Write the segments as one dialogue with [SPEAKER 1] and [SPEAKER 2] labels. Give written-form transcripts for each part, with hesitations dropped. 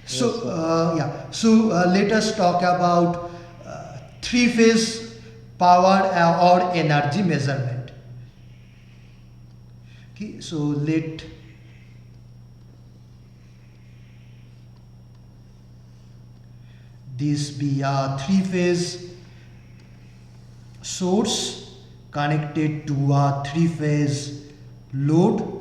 [SPEAKER 1] Yes, sir.
[SPEAKER 2] Let us talk about three-phase power or energy measurement. Okay, so let this be a three-phase source connected to a three-phase load.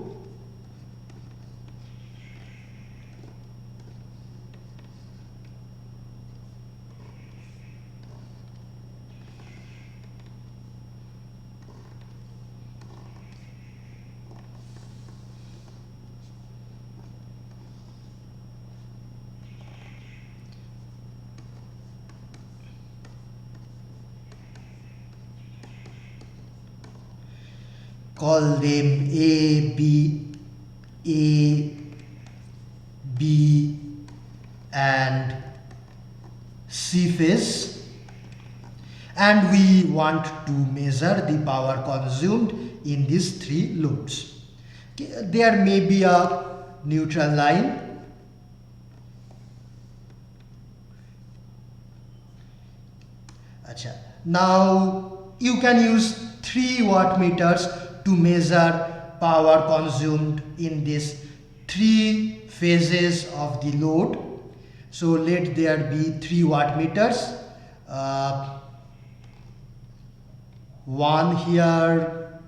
[SPEAKER 2] Call them A, B, and C phase, and we want to measure the power consumed in these three loads. Okay, there may be a neutral line. Acha. Now you can use 3 wattmeters to measure power consumed in these three phases of the load. So let there be 3 wattmeters. One here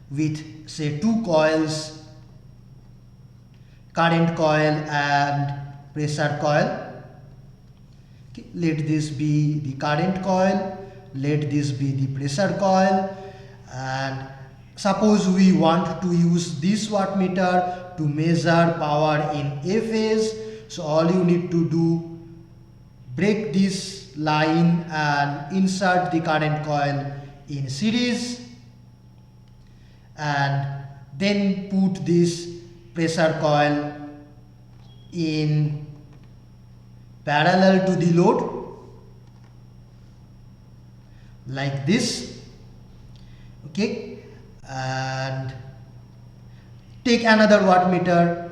[SPEAKER 2] with say 2 coils, current coil and pressure coil. Okay, let this be the current coil, let this be the pressure coil, and suppose we want to use this wattmeter to measure power in A phase. So all you need to do, break this line and insert the current coil in series, and then put this pressure coil in parallel to the load like this. Okay, and take another wattmeter.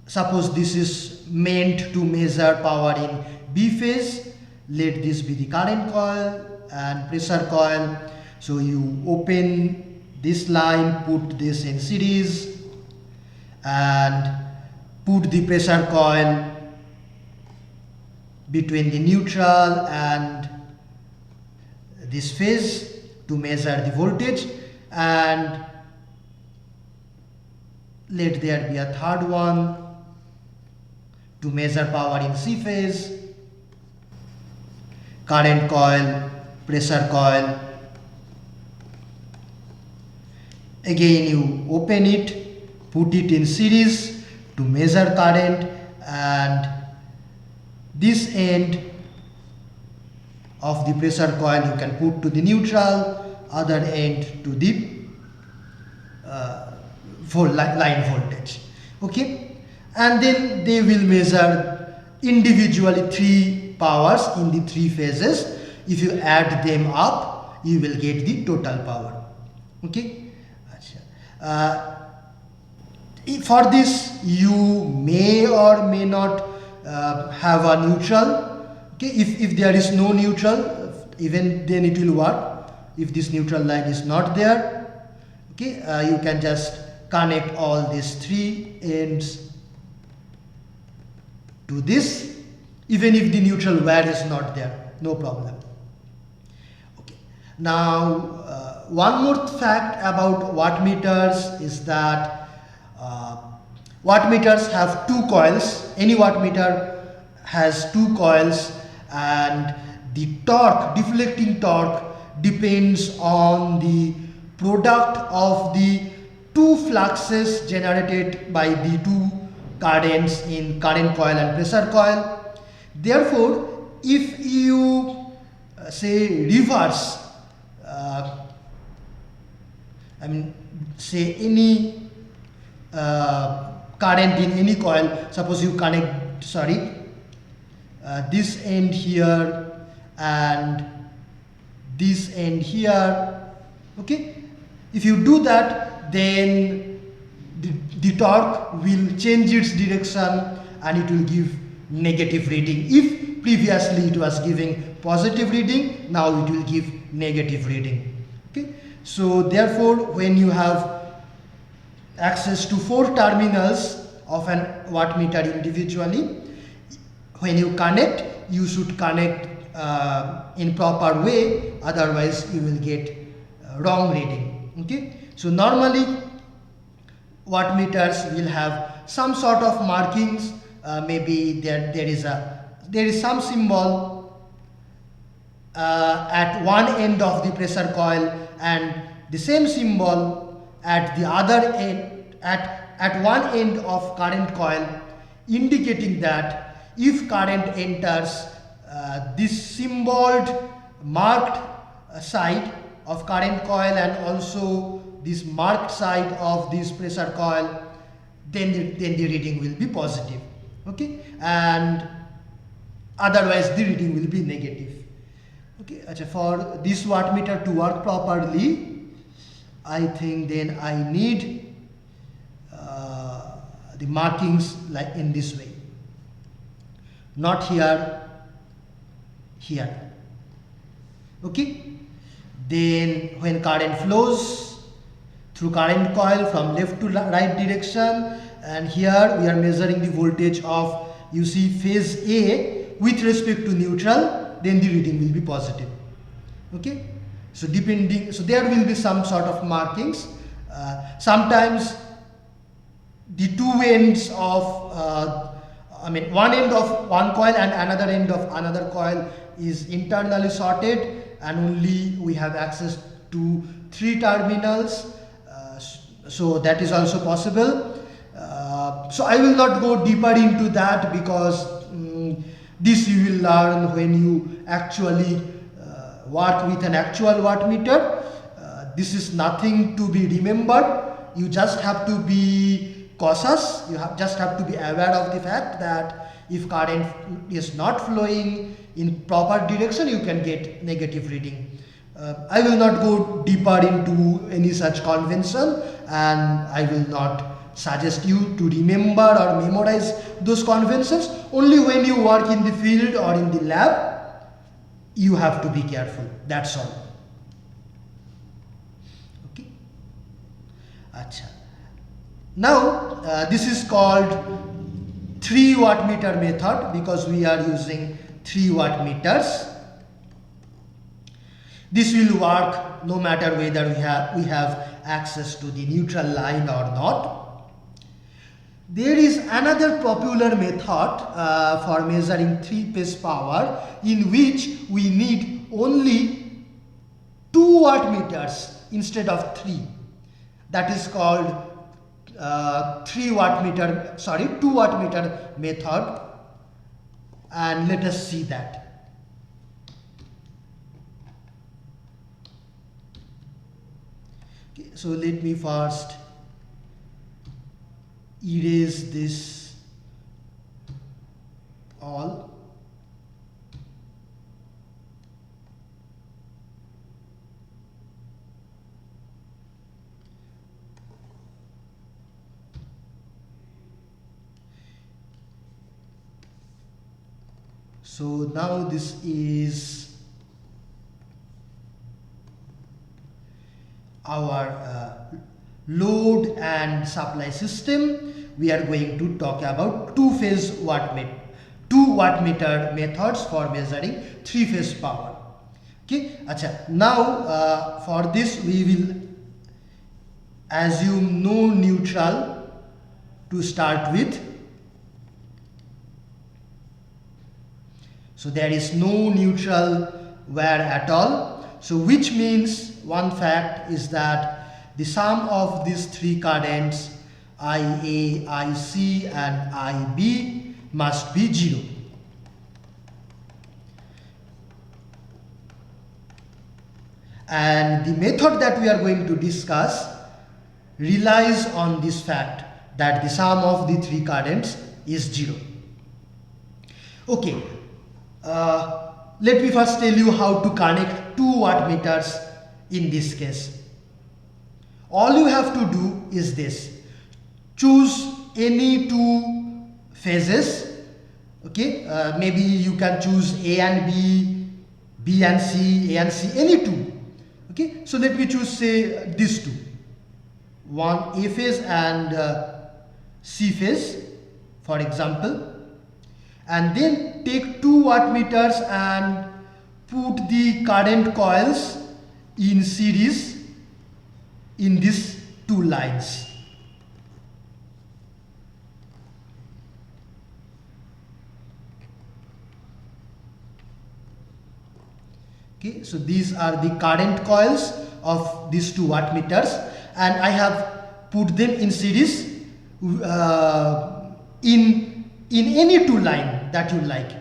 [SPEAKER 2] Suppose this is meant to measure power in B phase. Let this be the current coil and pressure coil. So you open this line, put this in series, and put the pressure coil between the neutral and this phase to measure the voltage, and let there be a third one to measure power in C phase, current coil, pressure coil. Again you open it, put it in series to measure current, and this end of the pressure coil you can put to the neutral, other end to the line voltage. Okay, and then they will measure individually three powers in the three phases. If you add them up, you will get the total power. Okay. For this you may or may not have a neutral. Okay, if there is no neutral, even then it will work. If this neutral line is not there, okay, you can just connect all these three ends to this, even if the neutral wire is not there, no problem. Okay, now one more fact about wattmeters is that wattmeters have two coils. Any wattmeter has two coils, and the torque, deflecting torque, depends on the product of the two fluxes generated by the two currents in current coil and pressure coil. Therefore, if you say reverse, say any current in any coil, suppose you connect, this end here and this end here. Okay, if you do that, then the torque will change its direction and it will give negative reading. If previously it was giving positive reading, now it will give negative reading. Okay, so therefore when you have access to 4 terminals of an wattmeter individually, when you connect, you should connect in proper way, otherwise you will get wrong reading. Okay, so normally wattmeters will have some sort of markings. Maybe there is some symbol at one end of the pressure coil, and the same symbol at the other end, at one end of current coil, indicating that if current enters this symboled marked side of current coil and also this marked side of this pressure coil, then the reading will be positive. Okay, and otherwise the reading will be negative. Okay, for this wattmeter to work properly, I think then I need the markings like in this way, not here, here. Okay, then when current flows through current coil from left to right direction, and here we are measuring the voltage of, you see, phase A with respect to neutral, then the reading will be positive. Okay, so there will be some sort of markings. Sometimes the two ends of one end of one coil and another end of another coil is internally shorted, and only we have access to 3 terminals, so that is also possible. So I will not go deeper into that, because this you will learn when you actually work with an actual wattmeter. This is nothing to be remembered. You just have to be cautious. You just have to be aware of the fact that if current is not flowing in proper direction, you can get negative reading. I will not go deeper into any such convention, and I will not suggest you to remember or memorize those conventions. Only when you work in the field or in the lab, you have to be careful. That's all. Okay. Acha. Now this is called 3 wattmeter method, because we are using 3 wattmeters. This will work no matter whether we have access to the neutral line or not. There is another popular method for measuring 3-phase power, in which we need only 2 wattmeters instead of 3. That is called 2 wattmeter method, and let us see that. Okay, so let me first erase this all. So now this is our load and supply system. We are going to talk about 2-phase wattmeter, 2 wattmeter methods for measuring 3-phase power. Okay, acha. Now for this we will assume no neutral to start with. So there is no neutral wire at all. So which means one fact is that the sum of these 3 currents, IA, IC and IB, must be 0. And the method that we are going to discuss relies on this fact that the sum of the 3 currents is 0. Okay, let me first tell you how to connect 2 wattmeters in this case. all you have to do is this: choose any two phases. Okay, maybe you can choose A and B, B and C, A and C, any two. Okay, so let me choose, say, these two, one A phase and C phase, for example, and then take two wattmeters and put the current coils in series in these two lines. Okay, so these are the current coils of these two wattmeters, and I have put them in series in any two line that you like.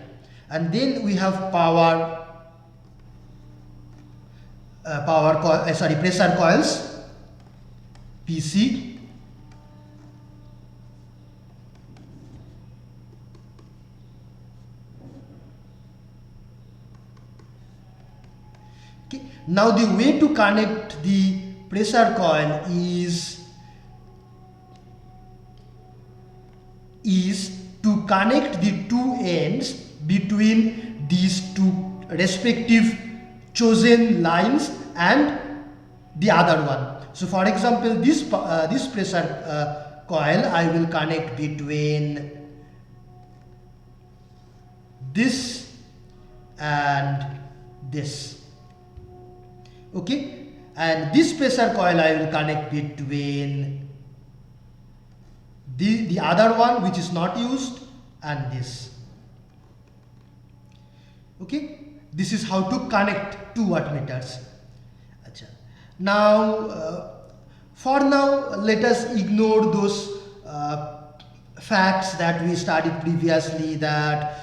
[SPEAKER 2] And then we have pressure coils, PC. Okay. Now the way to connect the pressure coil is to connect the two ends between these two respective chosen lines and the other one. So for example, this pressure coil I will connect between this and this. Okay, and this pressure coil I will connect between the other one which is not used and this. Okay, this is how to connect two wattmeters. Achha. Now for now let us ignore those facts that we studied previously, that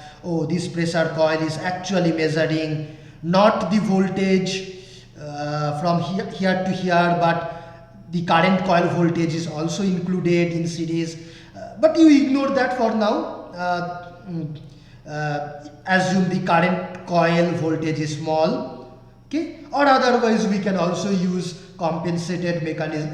[SPEAKER 2] this pressure coil is actually measuring not the voltage from here to here, but the current coil voltage is also included in series, but you ignore that for now. Assume the current coil voltage is small, okay, or otherwise we can also use compensated mechanism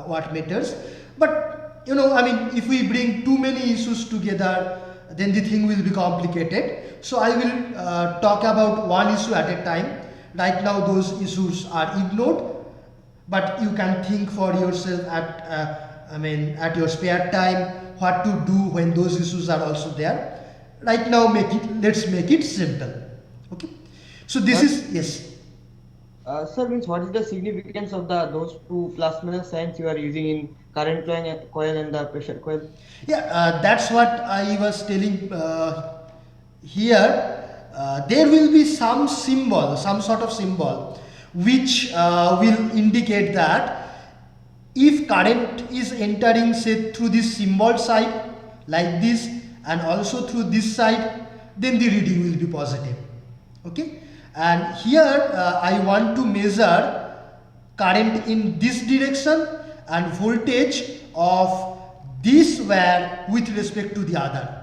[SPEAKER 2] wattmeters. But I mean, if we bring too many issues together, then the thing will be complicated. So I will talk about one issue at a time. Right now those issues are ignored, but you can think for yourself at your spare time what to do when those issues are also there. Right now let's make it simple. Okay, so this is, yes.
[SPEAKER 1] Sir, means what is the significance of those two plus minus signs you are using in current coil and the pressure coil?
[SPEAKER 2] Yeah, that's what I was telling here. There will be some symbol, some sort of symbol, which will indicate that if current is entering, say, through this symbol side like this and also through this side, then the reading will be positive. Okay, and here I want to measure current in this direction and voltage of this wire with respect to the other.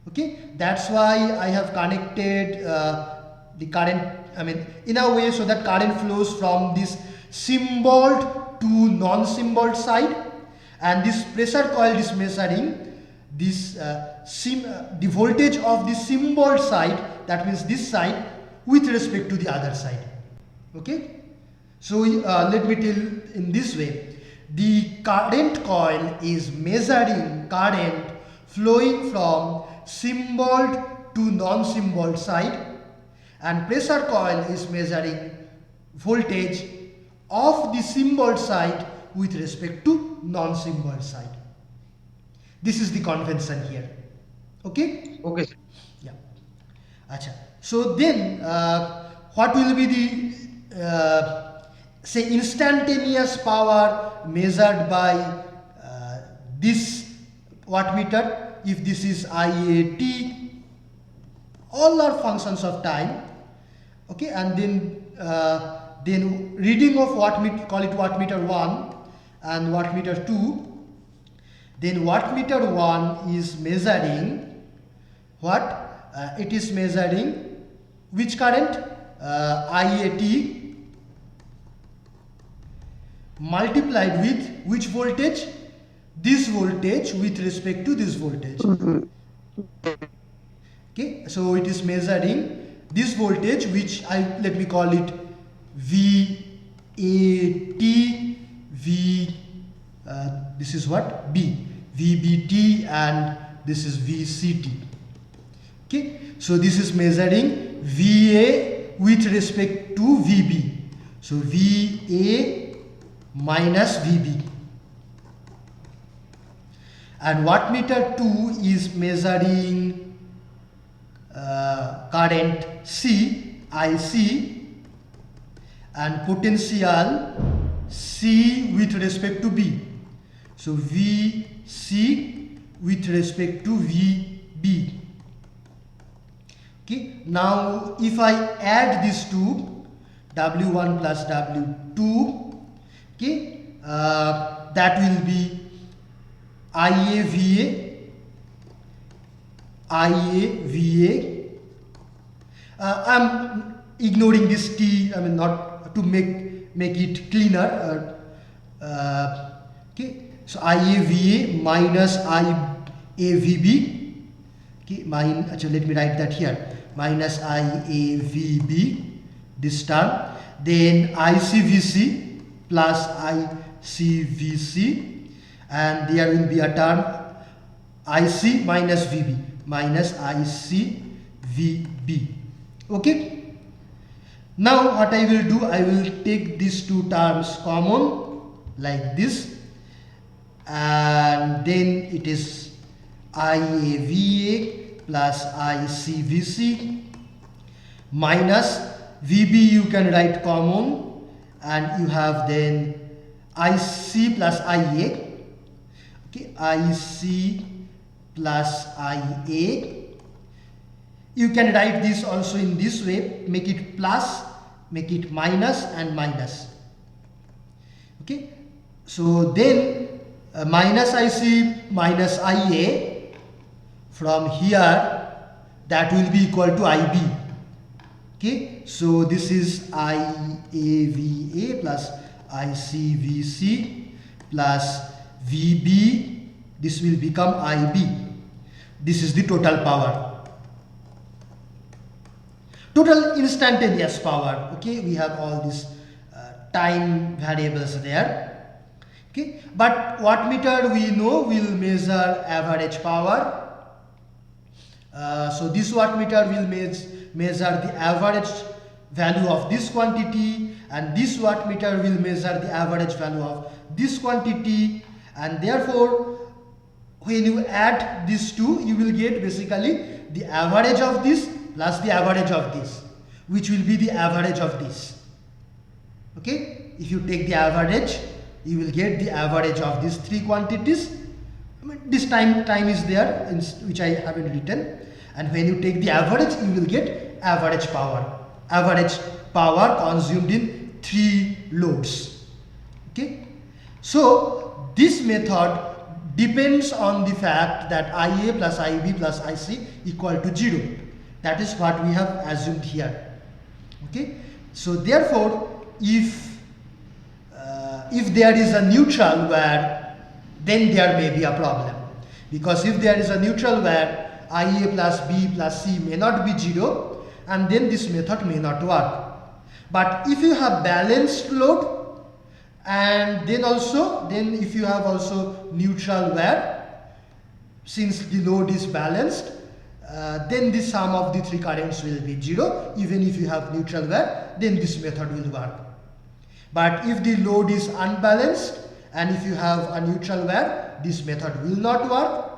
[SPEAKER 2] Okay, that's why I have connected the current, in a way, so that current flows from this symboled to non-symboled side, and this pressure coil is measuring this the voltage of the symboled side, that means this side, with respect to the other side. Okay, so let me tell in this way: the current coil is measuring current flowing from symboled to non-symboled side, and pressure coil is measuring voltage of the symboled side with respect to non-symboled side. This is the convention here. Okay?
[SPEAKER 1] Okay, sir.
[SPEAKER 2] Yeah. Acha. So then what will be the say instantaneous power measured by this wattmeter? If this is IAT, all are functions of time. Okay, and then reading of wattmeter, call it wattmeter 1 and wattmeter 2. Then wattmeter 1 is measuring what? It is measuring which current? IAT. multiplied with which voltage? This voltage with respect to this voltage. Okay, so it is measuring this voltage, which let me call it VAT, this is what? B, VBT, and this is VCT. Okay, so this is measuring VA with respect to VB. So VA minus VB. And wattmeter 2 is measuring current C, IC, and potential C with respect to B. So VC with respect to VB. Okay, now if I add these two, W1 plus W2, okay, that will be IAVA, IAVA. I'm ignoring this T, I mean, not to make it cleaner. Okay, so IAVA minus IAVB. Okay, let me write that here, minus IAVB, this term. Then ICVC plus ICVC, and there will be a term IC minus VB, minus ICVB. Okay, now what I will do, I will take these two terms common like this, and then it is IAVA plus ICVC minus VB, you can write common, and you have then IC plus IA. Okay, IC plus IA. You can write this also in this way, make it plus, make it minus, and minus. Okay, so then minus IC minus IA, from here that will be equal to IB. Okay, so this is IAVA plus ICVC plus VB, this will become IB. This is the total power, total instantaneous power. Okay, we have all these time variables there. Okay, but wattmeter we know will measure average power. So this wattmeter will measure the average value of this quantity, and this wattmeter will measure the average value of this quantity, and therefore when you add these two, you will get basically the average of this plus the average of this, which will be the average of this. Okay, if you take the average, you will get the average of these three quantities. I mean, this time is there, which I haven't written, and when you take the average, you will get average power consumed in three loads. Okay, so this method depends on the fact that IA plus IB plus IC equal to 0. That is what we have assumed here. Okay, so therefore if there is a neutral where, then there may be a problem, because if there is a neutral where IA plus B plus C may not be 0, and then this method may not work. But if you have balanced load, and then if you have also neutral where, since the load is balanced, then the sum of the three currents will be 0. Even if you have neutral where, then this method will work. But if the load is unbalanced and if you have a neutral where, this method will not work.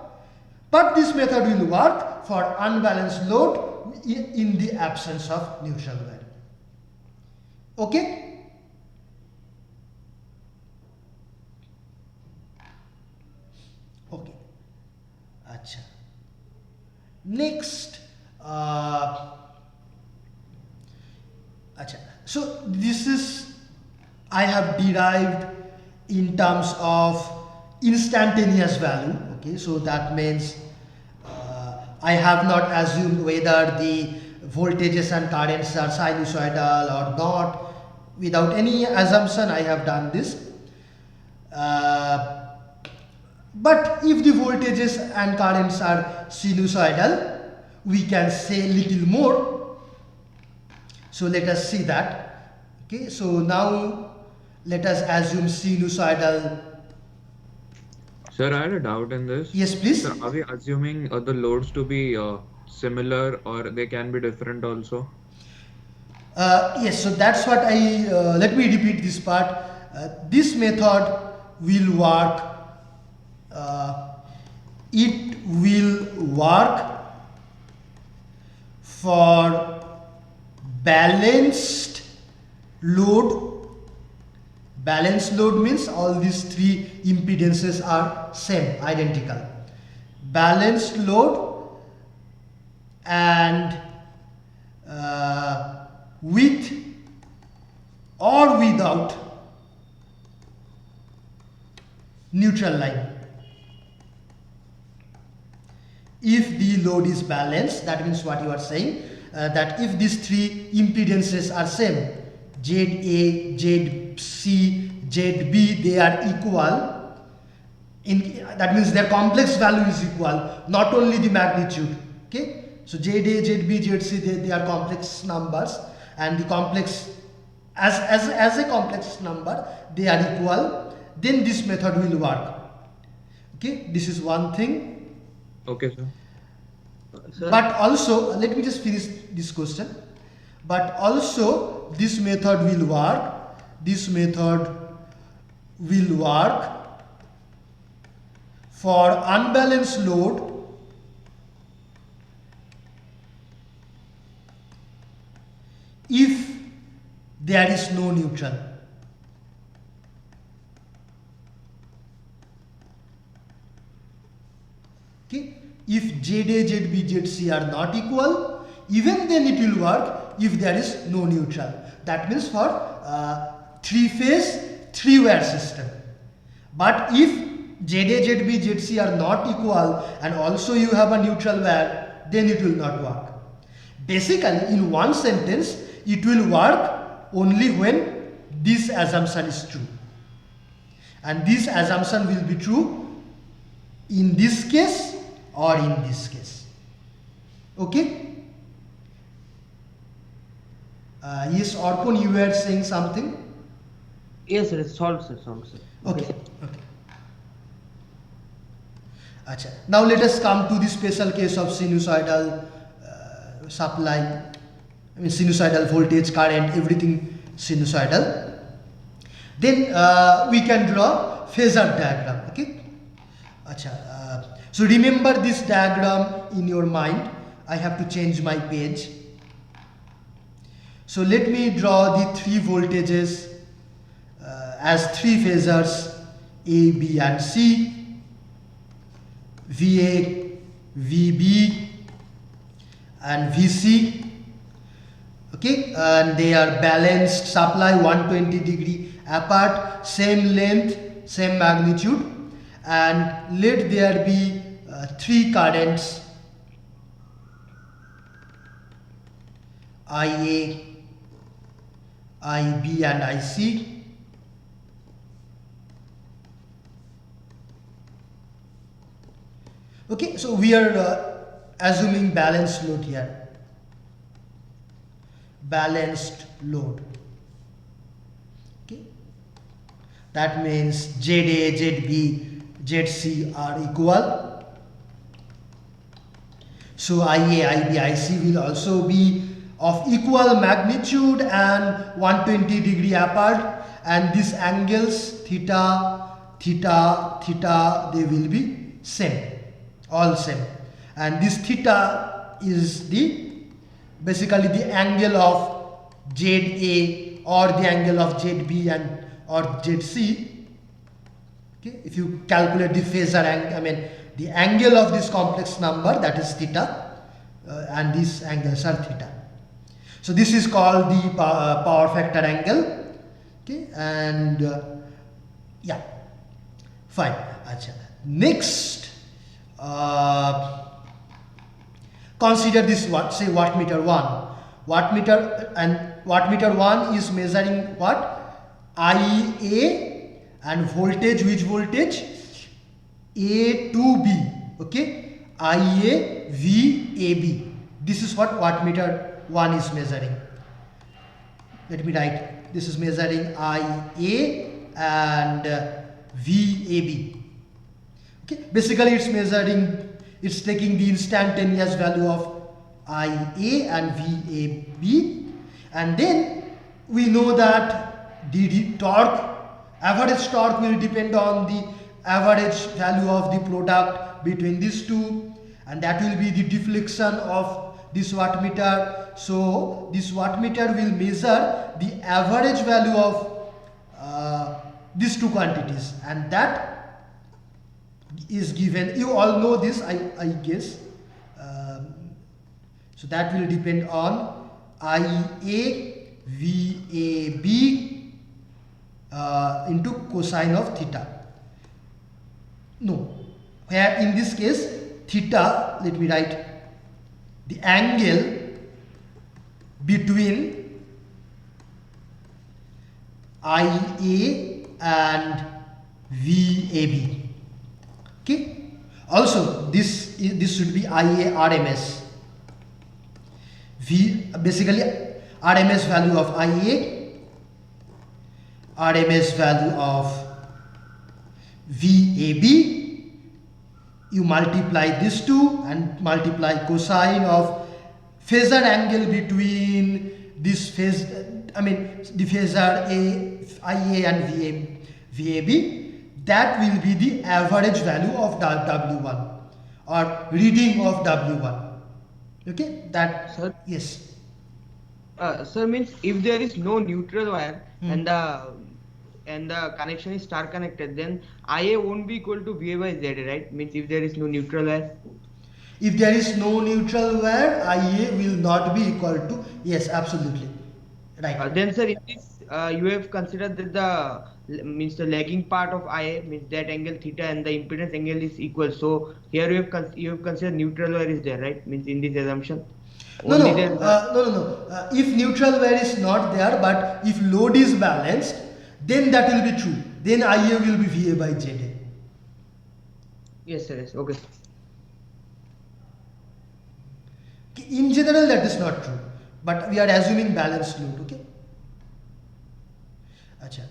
[SPEAKER 2] But this method will work for unbalanced load in the absence of neutral where. Okay? Okay. Acha. Next, so this is, I have derived in terms of instantaneous value. Okay, so that means I have not assumed whether the voltages and currents are sinusoidal or not. Without any assumption, I have done this. Uh, but if the voltages and currents are sinusoidal, we can say little more. So let us see that. Okay, so now let us assume sinusoidal.
[SPEAKER 3] Sir, I had a doubt in this.
[SPEAKER 2] Yes, please.
[SPEAKER 3] Sir, are we assuming the loads to be similar or they can be different also?
[SPEAKER 2] Yes, so that's what let me repeat this part. This method will work, it will work for balanced load. Balanced load means all these three impedances are same, identical. Balanced load and with or without neutral line. If the load is balanced, that means what you are saying, that if these three impedances are same, ZA, ZC, ZB, they are equal, that means their complex value is equal, not only the magnitude. Okay, so ZA, ZB, ZC, they are complex numbers, and the complex as a complex number they are equal, then this method will work. Okay, this is one thing.
[SPEAKER 3] Okay, sir.
[SPEAKER 1] Sir,
[SPEAKER 2] But also, let me just finish this question. But also, this method will work. This method will work for unbalanced load if there is no neutral. Okay, if ZA, ZB, ZC are not equal, even then it will work if there is no neutral. That means for three-phase, three-wire system. But if ZA, ZB, ZC are not equal and also you have a neutral wire, then it will not work. Basically, in one sentence, it will work only when this assumption is true. And this assumption will be true in this case or in this case. Okay? Yes, Orpon, you were saying something?
[SPEAKER 1] yes, sir, it's solved, sir.
[SPEAKER 2] Okay. Okay. Acha. Now let us come to the special case of sinusoidal supply. I mean sinusoidal voltage, current, everything sinusoidal. Then we can draw phasor diagram. Okay. Acha. So remember this diagram in your mind. I have to change my page. So let me draw the three voltages as three phasors A, B and C, VA, VB and VC. Okay, and they are balanced supply 120 degree apart, same length, same magnitude, and let there be three currents IA, IB and IC. Okay, so we are assuming balanced load here. Balanced load. Okay, that means ZA, ZB, ZC are equal. So IA, IB, IC will also be of equal magnitude and 120 degree apart, and these angles theta, theta, theta, they will be same, all same, and this theta is the basically the angle of ZA or the angle of ZB and or ZC. Okay, if you calculate the phasor angle, I mean the angle of this complex number, that is theta, and these angles are theta. So this is called the power factor angle. Okay, and yeah, fine. Achha. Next, consider this say wattmeter 1. Wattmeter 1 is measuring what? IA and voltage, which voltage? A to B, okay, IA VAB. This is what wattmeter 1 is measuring. Let me write, this is measuring IA and VAB. Okay, basically it's measuring, it's taking the instantaneous value of IA and VAB, and then we know that the torque, average torque will depend on the average value of the product between these two, and that will be the deflection of this wattmeter. So this wattmeter will measure the average value of these two quantities, and that is given, you all know this, I guess. So that will depend on IA VAB into cosine of theta. No, where in this case theta, let me write the angle between IA and VAB. Okay. Also, this should be IA RMS. Basically RMS value of IA, RMS value of VAB. You multiply these two and multiply cosine of phasor angle between this phase, I mean the phasor IA and VAB. That will be the average value of W1 or reading of W1. Okay, that,
[SPEAKER 1] Sir?
[SPEAKER 2] yes.
[SPEAKER 1] Sir, means if there is no neutral wire and the connection is star connected, then IA won't be equal to VA by Z, right? Means if there is no neutral wire.
[SPEAKER 2] If there is no neutral wire, IA will not be equal to, yes, absolutely, right.
[SPEAKER 1] Then sir, in this you have considered that the lagging part of IA means that angle theta and the impedance angle is equal. So here you have considered neutral wire is there, right? Means in this assumption.
[SPEAKER 2] No,
[SPEAKER 1] Only
[SPEAKER 2] no,
[SPEAKER 1] then
[SPEAKER 2] no. If neutral wire is not there, but if load is balanced, then that will be true. Then IA will be VA by ZA.
[SPEAKER 1] Yes, sir. Yes. Okay.
[SPEAKER 2] In general, that is not true, but we are assuming balanced load. Okay. Acha.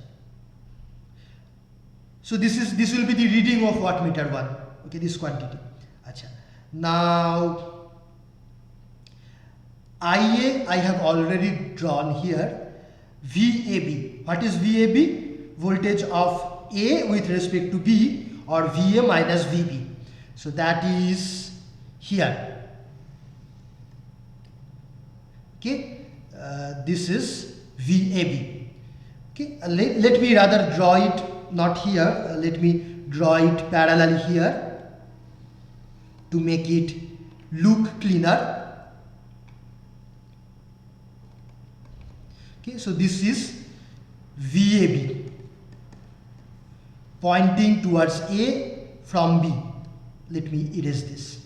[SPEAKER 2] So this will be the reading of wattmeter 1. Okay, this quantity. Acha. Now IA I have already drawn here. VAB. What is VAB? Voltage of A with respect to B, or VA minus VB. So that is here. Okay, this is VAB. Okay, let me rather draw it not here. Let me draw it parallel here to make it look cleaner. Okay, so this is VAB pointing towards A from B. Let me erase this.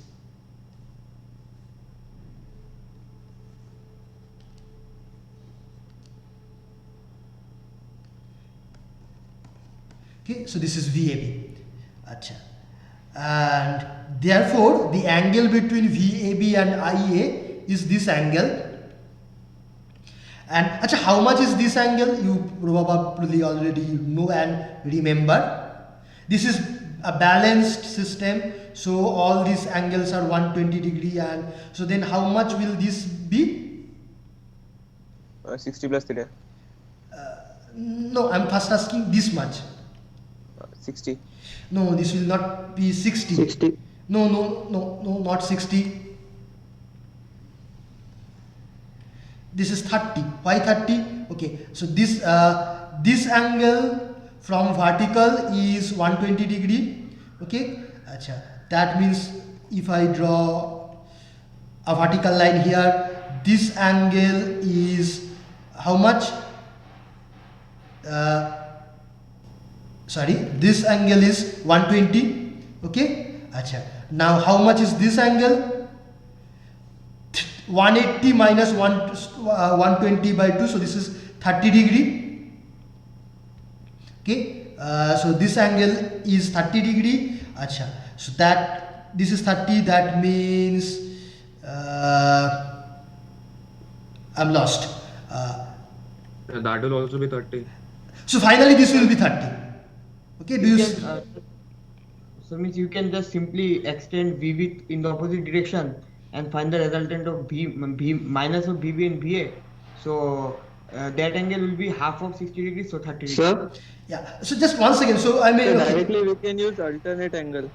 [SPEAKER 2] Okay, so this is VAB. Achha. And therefore, the angle between VAB and IA is this angle. And achha, how much is this angle? You probably already know and remember. This is a balanced system, so all these angles are 120 degree, and so then how much will this be?
[SPEAKER 4] 60 plus theta.
[SPEAKER 2] No, I'm first asking this much.
[SPEAKER 4] 60.
[SPEAKER 2] No, this will not be 60.
[SPEAKER 1] 60.
[SPEAKER 2] No, not 60. This is 30. Why 30? Okay, so this angle from vertical is 120 degree. Okay, Achha. That means if I draw a vertical line here, this angle is how much? Sorry, this angle is 120. Okay, Achha. Now how much is this angle? 180 minus 120 by 2, so this is 30 degree. Okay, So this angle is 30 degree. Acha. So that this is 30, that means I'm lost.
[SPEAKER 3] That will also be 30.
[SPEAKER 2] So finally this will be 30. Okay, do you
[SPEAKER 1] You
[SPEAKER 2] s-
[SPEAKER 1] can, so means you can just simply extend VB in the opposite direction and find the resultant of B minus of VB and VA. So that angle will be half of 60 degrees, so 30 degrees.
[SPEAKER 4] Sir,
[SPEAKER 2] yeah, so just one second. So I mean,
[SPEAKER 4] so
[SPEAKER 2] okay.
[SPEAKER 4] directly we can use alternate angle.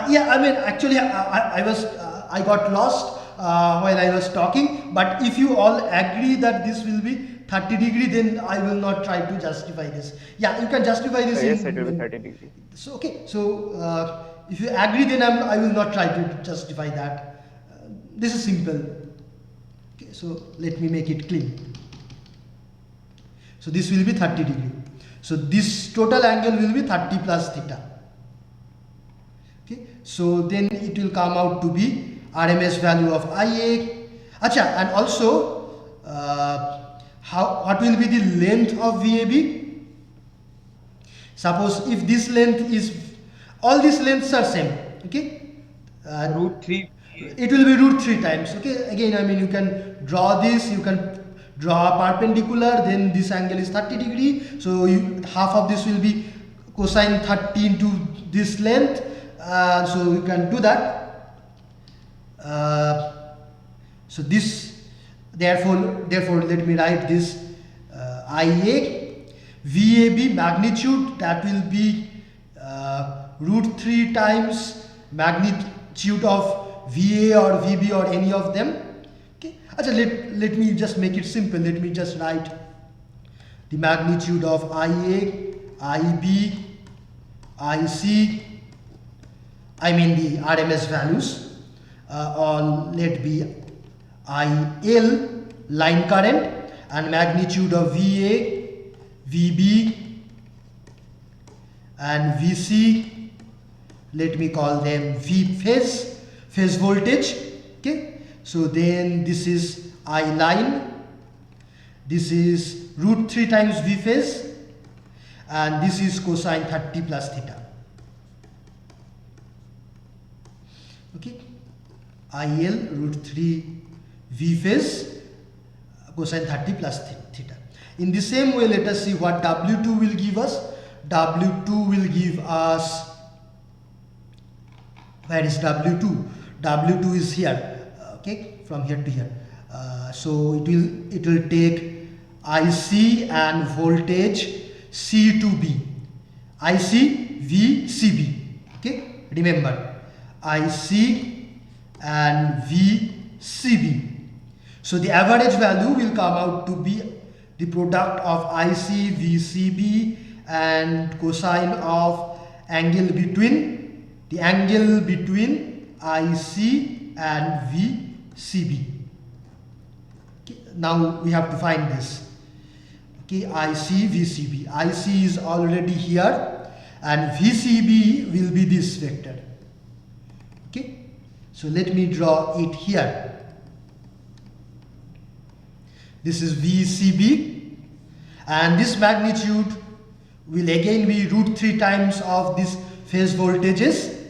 [SPEAKER 2] Yeah, I mean, actually, I got lost while I was talking. But if you all agree that this will be 30 degree, then I will not try to justify this. Yeah, you can justify this.
[SPEAKER 4] Yes, it will be 30 degree.
[SPEAKER 2] So okay, so if you agree, then I will not try to justify that. This is simple. Okay, so let me make it clean. So this will be 30 degree. So this total angle will be 30 plus theta. Okay, so then it will come out to be RMS value of IA. Acha, and also what will be the length of VAB? Suppose if this length is, all these lengths are same. Okay,
[SPEAKER 1] Root 3.
[SPEAKER 2] it will be root 3 times. Okay, again, I mean, you can draw this, you can draw a perpendicular, then this angle is 30 degree, so half of this will be cosine 30 into this length, so you can do that. So this, therefore let me write this IA. VAB magnitude, that will be root 3 times magnitude of VA or VB or any of them. Okay, Achha, let me just make it simple. Let me just write the magnitude of IA, IB, IC, I mean the RMS values, all let be IL, line current, and magnitude of VA, VB and VC, let me call them V phase voltage. Okay, so then this is I line, this is root 3 times V phase, and this is cosine 30 plus theta. Okay, IL root 3 V phase, cosine 30 plus theta. In the same way, let us see what W2 will give us. W2 will give us, where is W2? W2 is here, okay, from here to here. So it will take IC and voltage C to B. IC, V, CB. Okay, remember IC and V, CB. So the average value will come out to be the product of IC, VCB and cosine of angle between IC and VCB. Okay, now we have to find this. Okay, IC, VCB. IC is already here and VCB will be this vector. Okay, so let me draw it here. This is VCB, and this magnitude will again be root 3 times of this phase voltages,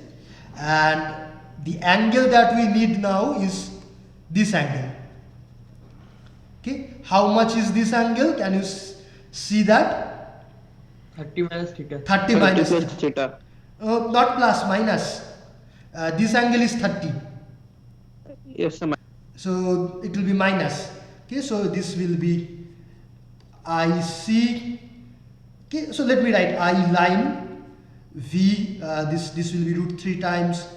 [SPEAKER 2] and the angle that we need now is this angle. Okay, how much is this angle? Can you see that?
[SPEAKER 1] 30 minus theta.
[SPEAKER 2] 30 minus
[SPEAKER 4] plus theta.
[SPEAKER 2] not plus, minus. This angle is 30.
[SPEAKER 4] Yes, sir.
[SPEAKER 2] So it will be minus. Okay, so this will be IC. Okay, so let me write I line V. This will be root 3 times.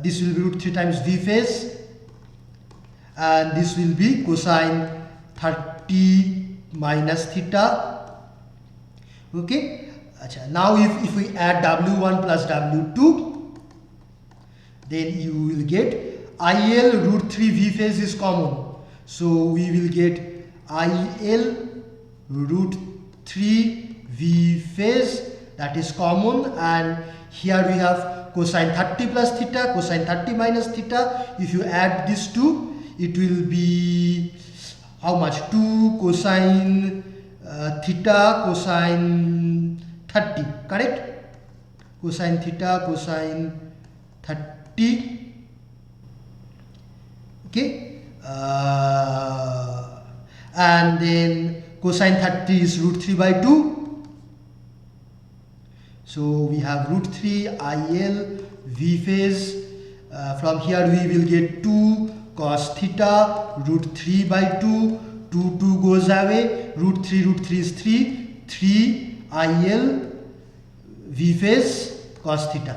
[SPEAKER 2] This will be root 3 times V phase, and this will be cosine 30 minus theta. Okay. Achha, now if we add W1 plus W2, then you will get IL root 3 V phase is common. So we will get IL root 3 V phase, that is common, and here we have cosine 30 plus theta, cosine 30 minus theta. If you add these two, it will be how much? 2 cosine theta, cosine 30, correct? Cosine theta, cosine 30. Okay, and then cosine 30 is root 3 by 2. So we have root 3 IL V phase. From here we will get 2 cos theta root 3 by 2. 2 goes away. Root 3 is 3 IL V phase cos theta.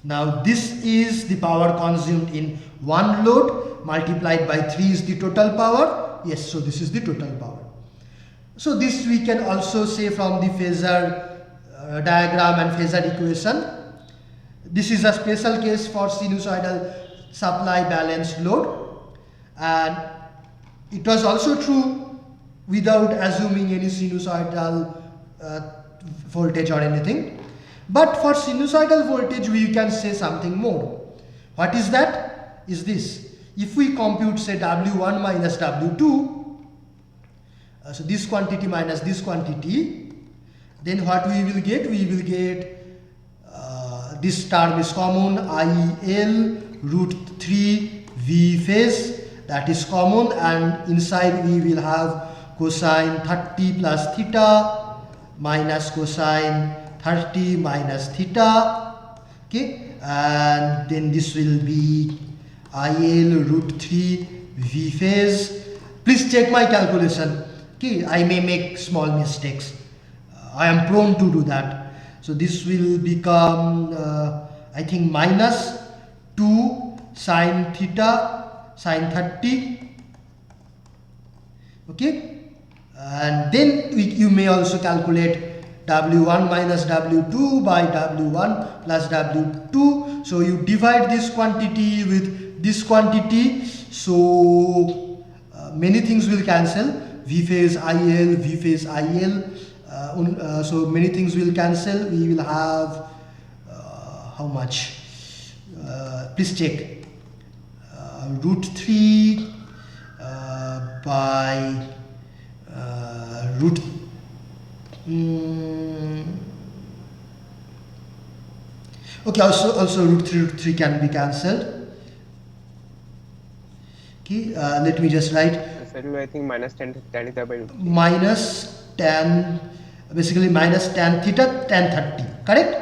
[SPEAKER 2] Now this is the power consumed in one load, multiplied by 3 is the total power. Yes, so this is the total power. So this we can also say from the phasor diagram and phasor equation. This is a special case for sinusoidal supply balanced load, and it was also true without assuming any sinusoidal voltage or anything. But for sinusoidal voltage we can say something more. What is that? Is this. If we compute say W1 minus W2, so this quantity minus this quantity, then what we will get? We will get this term is common, IL root 3 V phase, that is common, and inside we will have cosine 30 plus theta minus cosine 30 minus theta. Okay, and then this will be IL root 3 V phase. Please check my calculation. Okay, I may make small mistakes. I am prone to do that. So this will become I think minus 2 sine theta sine 30. Okay, and then you may also calculate W1 minus W2 by W1 plus W2. So you divide this quantity with this quantity, so many things will cancel. V phase IL, V phase IL, so many things will cancel. We will have how much? Please check. Root 3 by root okay, also root 3 can be cancelled. Okay, let me just write.
[SPEAKER 5] I think minus tan theta by root 3.
[SPEAKER 2] Minus tan, basically minus tan theta tan 30, correct?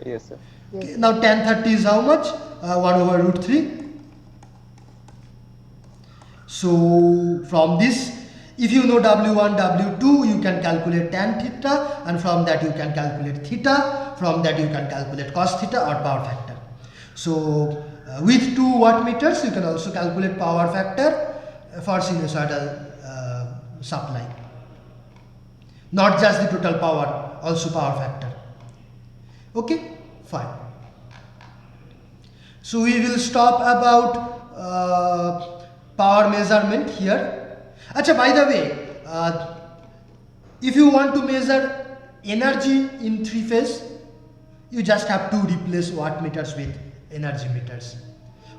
[SPEAKER 5] Yes, sir.
[SPEAKER 2] Okay, now tan 30 is how much? 1 over root 3. So from this, if you know W1, W2, you can calculate tan theta, and from that you can calculate theta, from that you can calculate cos theta or power factor. So with 2 wattmeters you can also calculate power factor for sinusoidal supply. Not just the total power, also power factor. Okay, fine. So we will stop about power measurement here. Acha, by the way, if you want to measure energy in 3 phase, you just have to replace wattmeters with energy meters.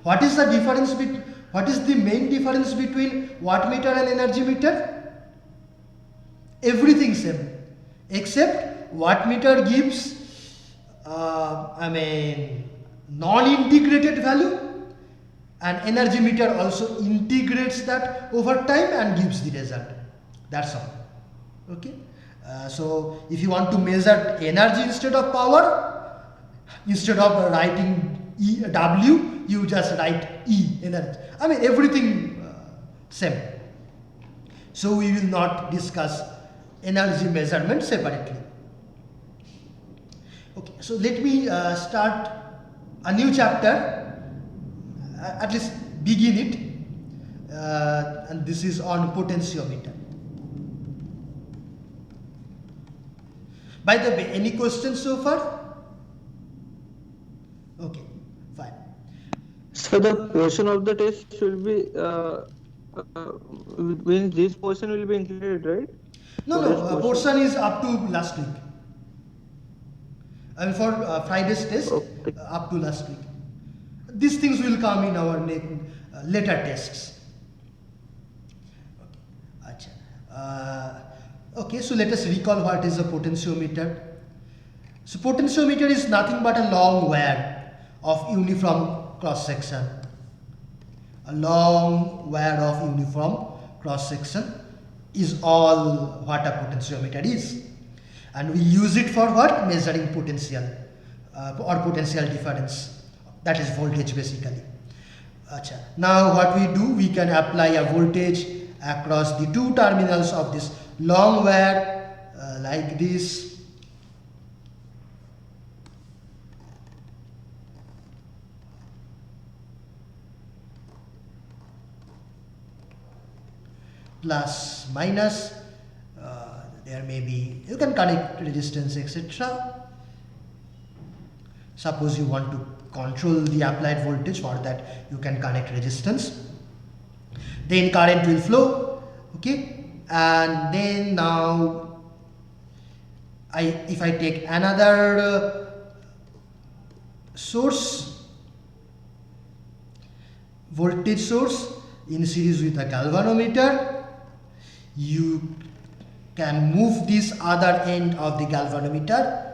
[SPEAKER 2] What is the difference between, what is the main difference between wattmeter and energy meter? Everything same, except wattmeter gives non-integrated value, and energy meter also integrates that over time and gives the result. That's all. Okay, so if you want to measure energy instead of power, instead of writing W, you just write E, energy. Everything same. So we will not discuss energy measurement separately. Okay, so let me start a new chapter, at least begin it, and this is on potentiometer. By the way, any questions so far? Okay, fine.
[SPEAKER 4] So the portion of the test should be when this portion will be included, right?
[SPEAKER 2] No, portion is up to last week. For Friday's test,
[SPEAKER 4] Okay.
[SPEAKER 2] up to last week. These things will come in our later tests. Okay. Okay, so let us recall what is a potentiometer. So potentiometer is nothing but a long wire of uniform cross section. A long wire of uniform cross section is all what a potentiometer is. And we use it for what? Measuring potential or potential difference. That is voltage basically. Achha. Now what we do, we can apply a voltage across the two terminals of this long wire like this. Plus minus, there may be, you can connect resistance etc. Suppose you want to control the applied voltage, for that you can connect resistance, then current will flow. Okay, and then now if I take another source, voltage source in series with a galvanometer, you can move this other end of the galvanometer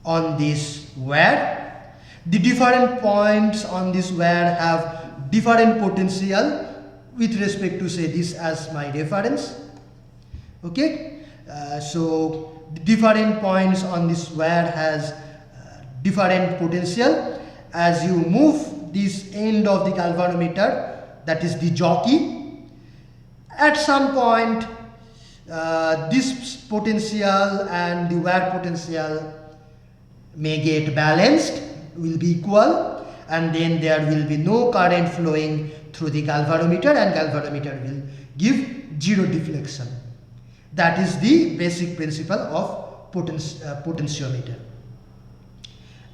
[SPEAKER 2] on this wire. The different points on this wire have different potential with respect to, say, this as my reference. Okay, so the different points on this wire has different potential. As you move this end of the galvanometer, that is the jockey, at some point this potential and the wire potential may get balanced, will be equal, and then there will be no current flowing through the galvanometer, and galvanometer will give zero deflection. That is the basic principle of potentiometer.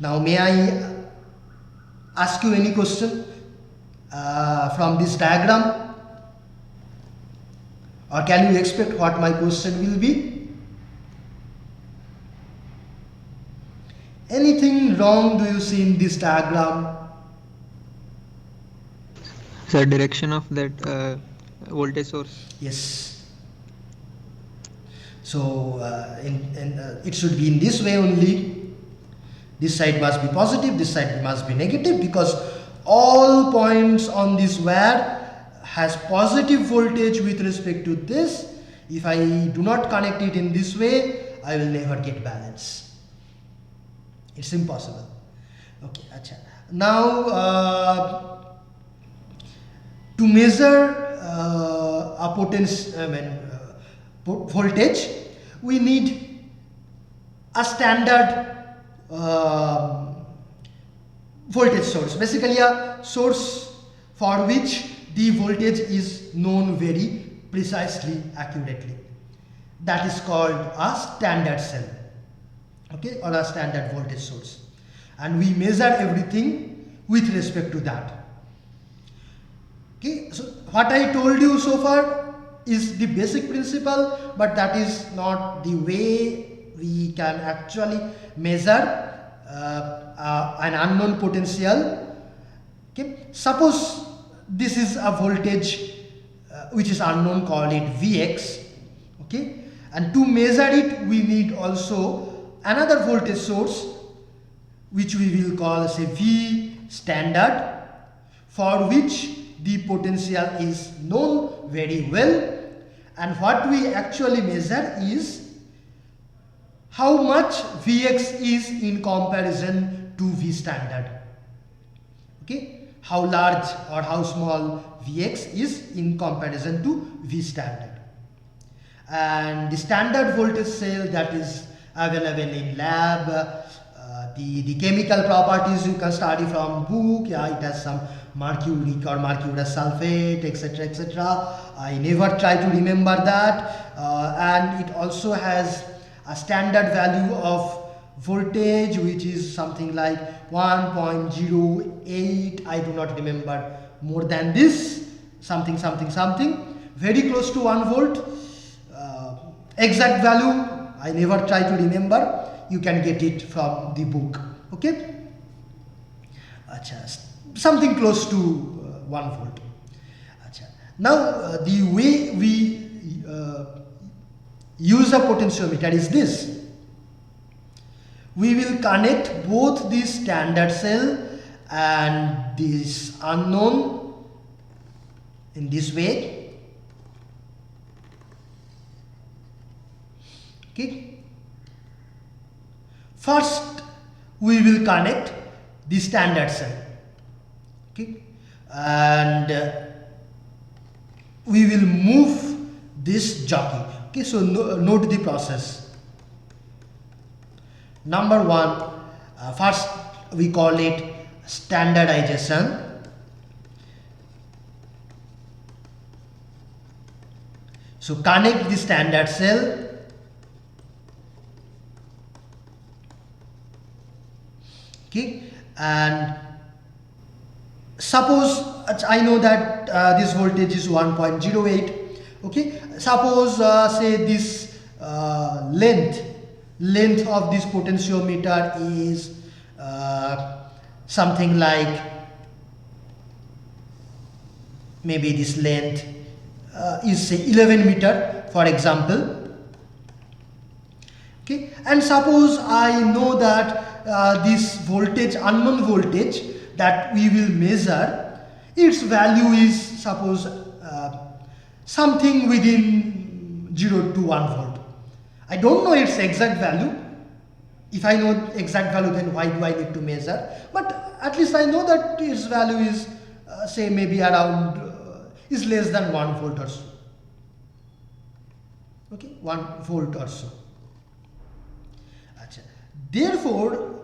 [SPEAKER 2] Now may I ask you any question from this diagram? Or can you expect what my question will be? Anything wrong do you see in this diagram?
[SPEAKER 4] The direction of that voltage source.
[SPEAKER 2] Yes. So it should be in this way only. This side must be positive, this side must be negative, because all points on this wire has positive voltage with respect to this. If I do not connect it in this way, I will never get balance. It's impossible. Okay, acha. Now to measure a voltage, we need a standard voltage source, basically a source for which the voltage is known very precisely, accurately. That is called a standard cell, okay, or a standard voltage source, and we measure everything with respect to that. Okay, so what I told you so far is the basic principle, but that is not the way we can actually measure an unknown potential. Okay, suppose this is a voltage which is unknown, call it Vx. Okay, and to measure it we need also another voltage source which we will call, say, V standard, for which the potential is known very well, and what we actually measure is how much Vx is in comparison to V standard. Okay, how large or how small Vx is in comparison to V standard. And the standard voltage cell that is available in lab, the chemical properties you can study from book. Yeah, it has some mercuric or mercurous sulfate, etc., etc. I never try to remember that. And it also has a standard value of voltage which is something like 1.08. I do not remember more than this, something, very close to 1 volt. Exact value I never try to remember. You can get it from the book. Okay, something close to 1 volt. Now the way we use a potentiometer is this. We will connect both this standard cell and this unknown in this way. Okay. First, we will connect the standard cell. Okay. And we will move this jockey. Okay. So note the process. Number one, first we call it standardization. So connect the standard cell. Okay, and suppose I know that this voltage is 1.08. Okay, suppose say this length of this potentiometer is something like, maybe this length is say 11 meter, for example. Okay, and suppose I know that this voltage, unknown voltage that we will measure, its value is suppose something within 0 to 1 volt. I don't know its exact value. If I know exact value, then why do I need to measure? But at least I know that its value is say maybe around is less than 1 volt or so. Okay, 1 volt or so. Therefore,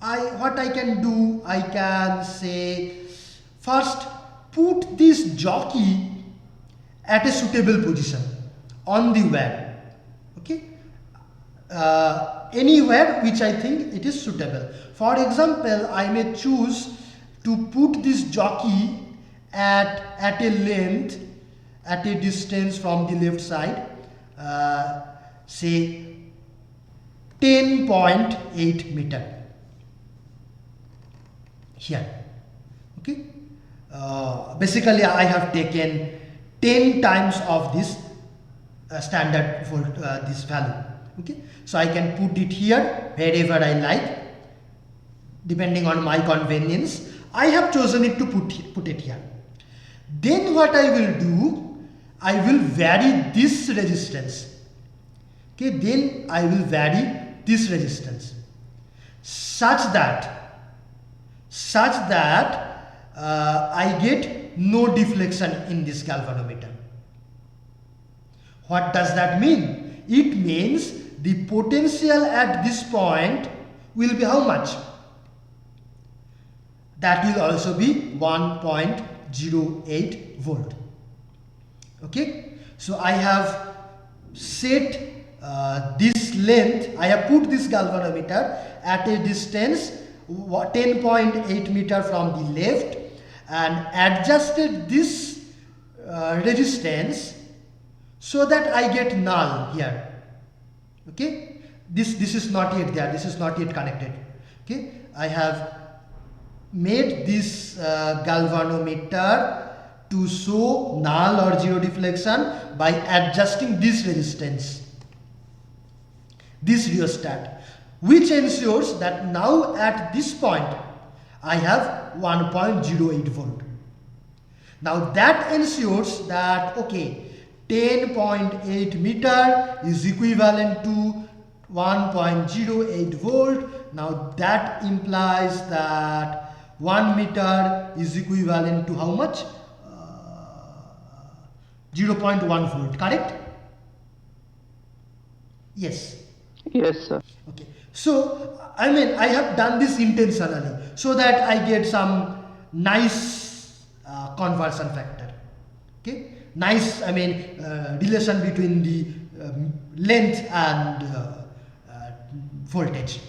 [SPEAKER 2] what I can do, I can say first put this jockey at a suitable position on the wire. Okay, anywhere which I think it is suitable. For example, I may choose to put this jockey at a length, at a distance from the left side, say 10.8 meter here. Okay, basically I have taken 10 times of this standard volt, this value. Okay, so I can put it here wherever I like, depending on my convenience. I have chosen it to put it here. Then what I will do, I will vary this resistance. Okay, then I will vary this resistance such that I get no deflection in this galvanometer. What does that mean? It means the potential at this point will be how much? That will also be 1.08 volt. Okay, so I have set this length, I have put this galvanometer at a distance 10.8 meter from the left and adjusted this resistance so that I get null here. Okay, this is not yet there, this is not yet connected. Okay, I have made this galvanometer to show null or zero deflection by adjusting this resistance, this rheostat, which ensures that now at this point I have 1.08 volt. Now that ensures that okay, 10.8 meter is equivalent to 1.08 volt. Now that implies that 1 meter is equivalent to how much? 0.1 volt, correct? Yes.
[SPEAKER 4] Yes, sir.
[SPEAKER 2] Okay, so I mean I have done this intentionally so that I get some nice conversion factor. Okay, nice, I mean relation between the length and voltage.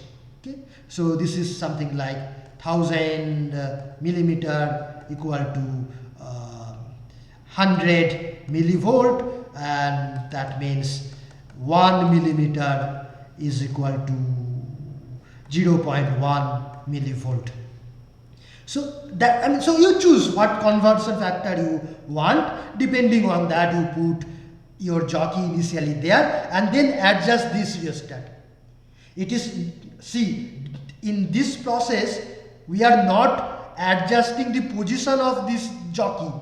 [SPEAKER 2] Okay, so this is something like 1000 millimeter equal to 100 millivolt, and that means 1 millimeter is equal to 0.1 millivolt. So that, I mean, so you choose what conversion factor you want. Depending on that, you put your jockey initially there and then adjust this rheostat. It is, see, in this process we are not adjusting the position of this jockey.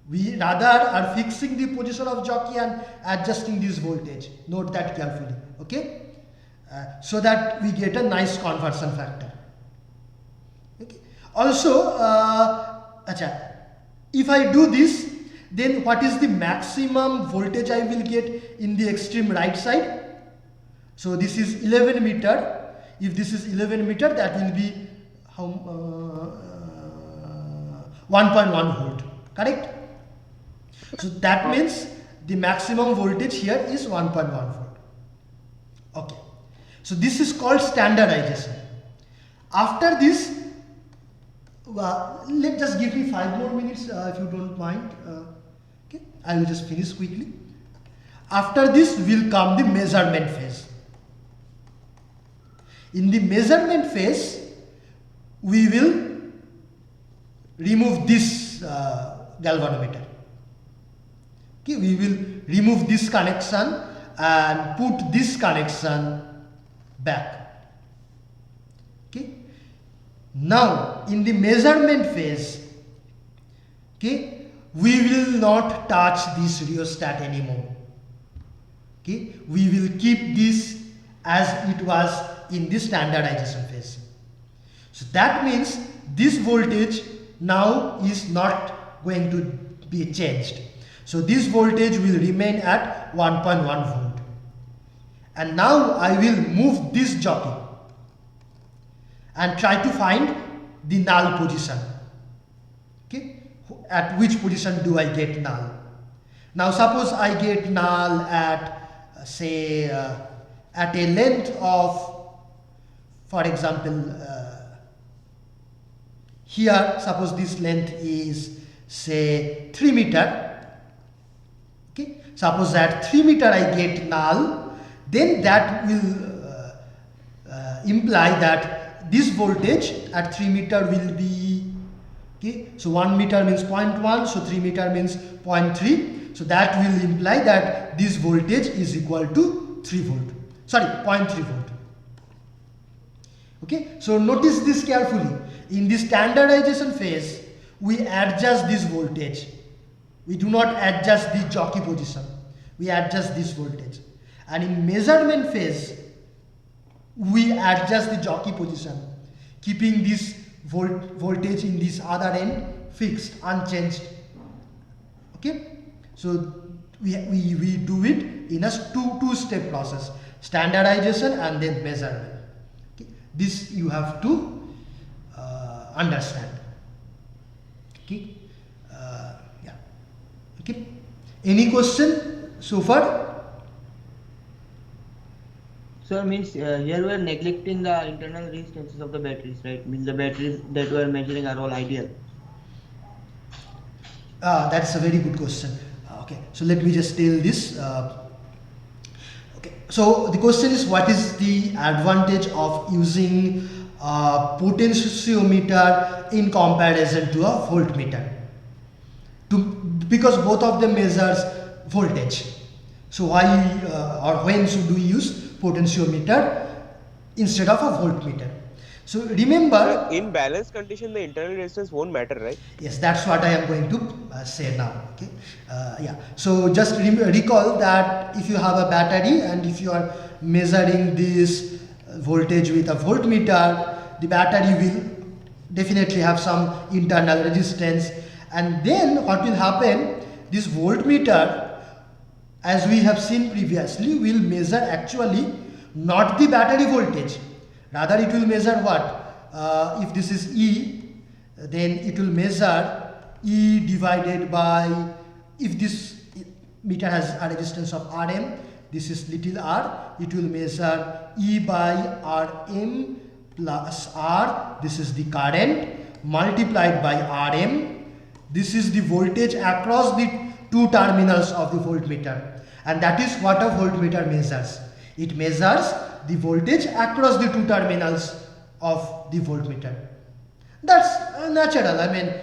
[SPEAKER 2] We rather are fixing the position of jockey and adjusting this voltage. Note that carefully, okay? So that we get a nice conversion factor. Okay. Also, if I do this, then what is the maximum voltage I will get in the extreme right side? So this is 11 meter. If this is 11 meter, that will be how 1.1 volt, correct? So that means the maximum voltage here is 1.1 volt. Okay. So this is called standardization. After this, let just give me 5 more minutes if you don't mind. Okay, I will just finish quickly. After this will come the measurement phase. In the measurement phase, we will remove this galvanometer. Okay, we will remove this connection and put this connection back. Okay. Now in the measurement phase, okay, we will not touch this rheostat anymore. Okay, we will keep this as it was in the standardization phase. So that means this voltage now is not going to be changed. So this voltage will remain at 1.1 volt. And now I will move this jockey and try to find the null position. Okay, at which position do I get null? Now suppose I get null at say at a length of, for example, here suppose this length is say 3 meter. Okay, suppose at 3 meter I get null, then that will imply that this voltage at 3 meter will be, okay, so 1 meter means 0.1, so 3 meter means 0.3, so that will imply that this voltage is equal to 3 volt, sorry 0.3 volt. Okay, so notice this carefully. In the standardization phase, we adjust this voltage. We do not adjust the jockey position. We adjust this voltage. And in measurement phase, we adjust the jockey position, keeping this voltage in this other end fixed, unchanged. Okay, so we do it in a two-step process: standardization and then measurement. Okay, this you have to understand. Okay, yeah. Okay, any question so far?
[SPEAKER 1] So means here we are neglecting the internal resistances of the batteries, right? Means the batteries that we are measuring are all ideal.
[SPEAKER 2] That's a very good question. Okay, so let me just tell this. Okay, so the question is, what is the advantage of using a potentiometer in comparison to a voltmeter? Because both of them measures voltage. So why or when should we use potentiometer instead of a voltmeter? So remember,
[SPEAKER 5] in balanced condition, the internal resistance won't matter, right?
[SPEAKER 2] yes, that's what I am going to say now. Okay, yeah. So just recall that if you have a battery and if you are measuring this voltage with a voltmeter, the battery will definitely have some internal resistance, and then what will happen? This voltmeter, as we have seen previously, will measure actually not the battery voltage, rather it will measure what? If this is E, then it will measure E divided by, if this meter has a resistance of Rm, this is little r, it will measure E by Rm plus R, this is the current, multiplied by Rm, this is the voltage across the two terminals of the voltmeter, and that is what a voltmeter measures. It measures the voltage across the two terminals of the voltmeter. That's natural. I mean,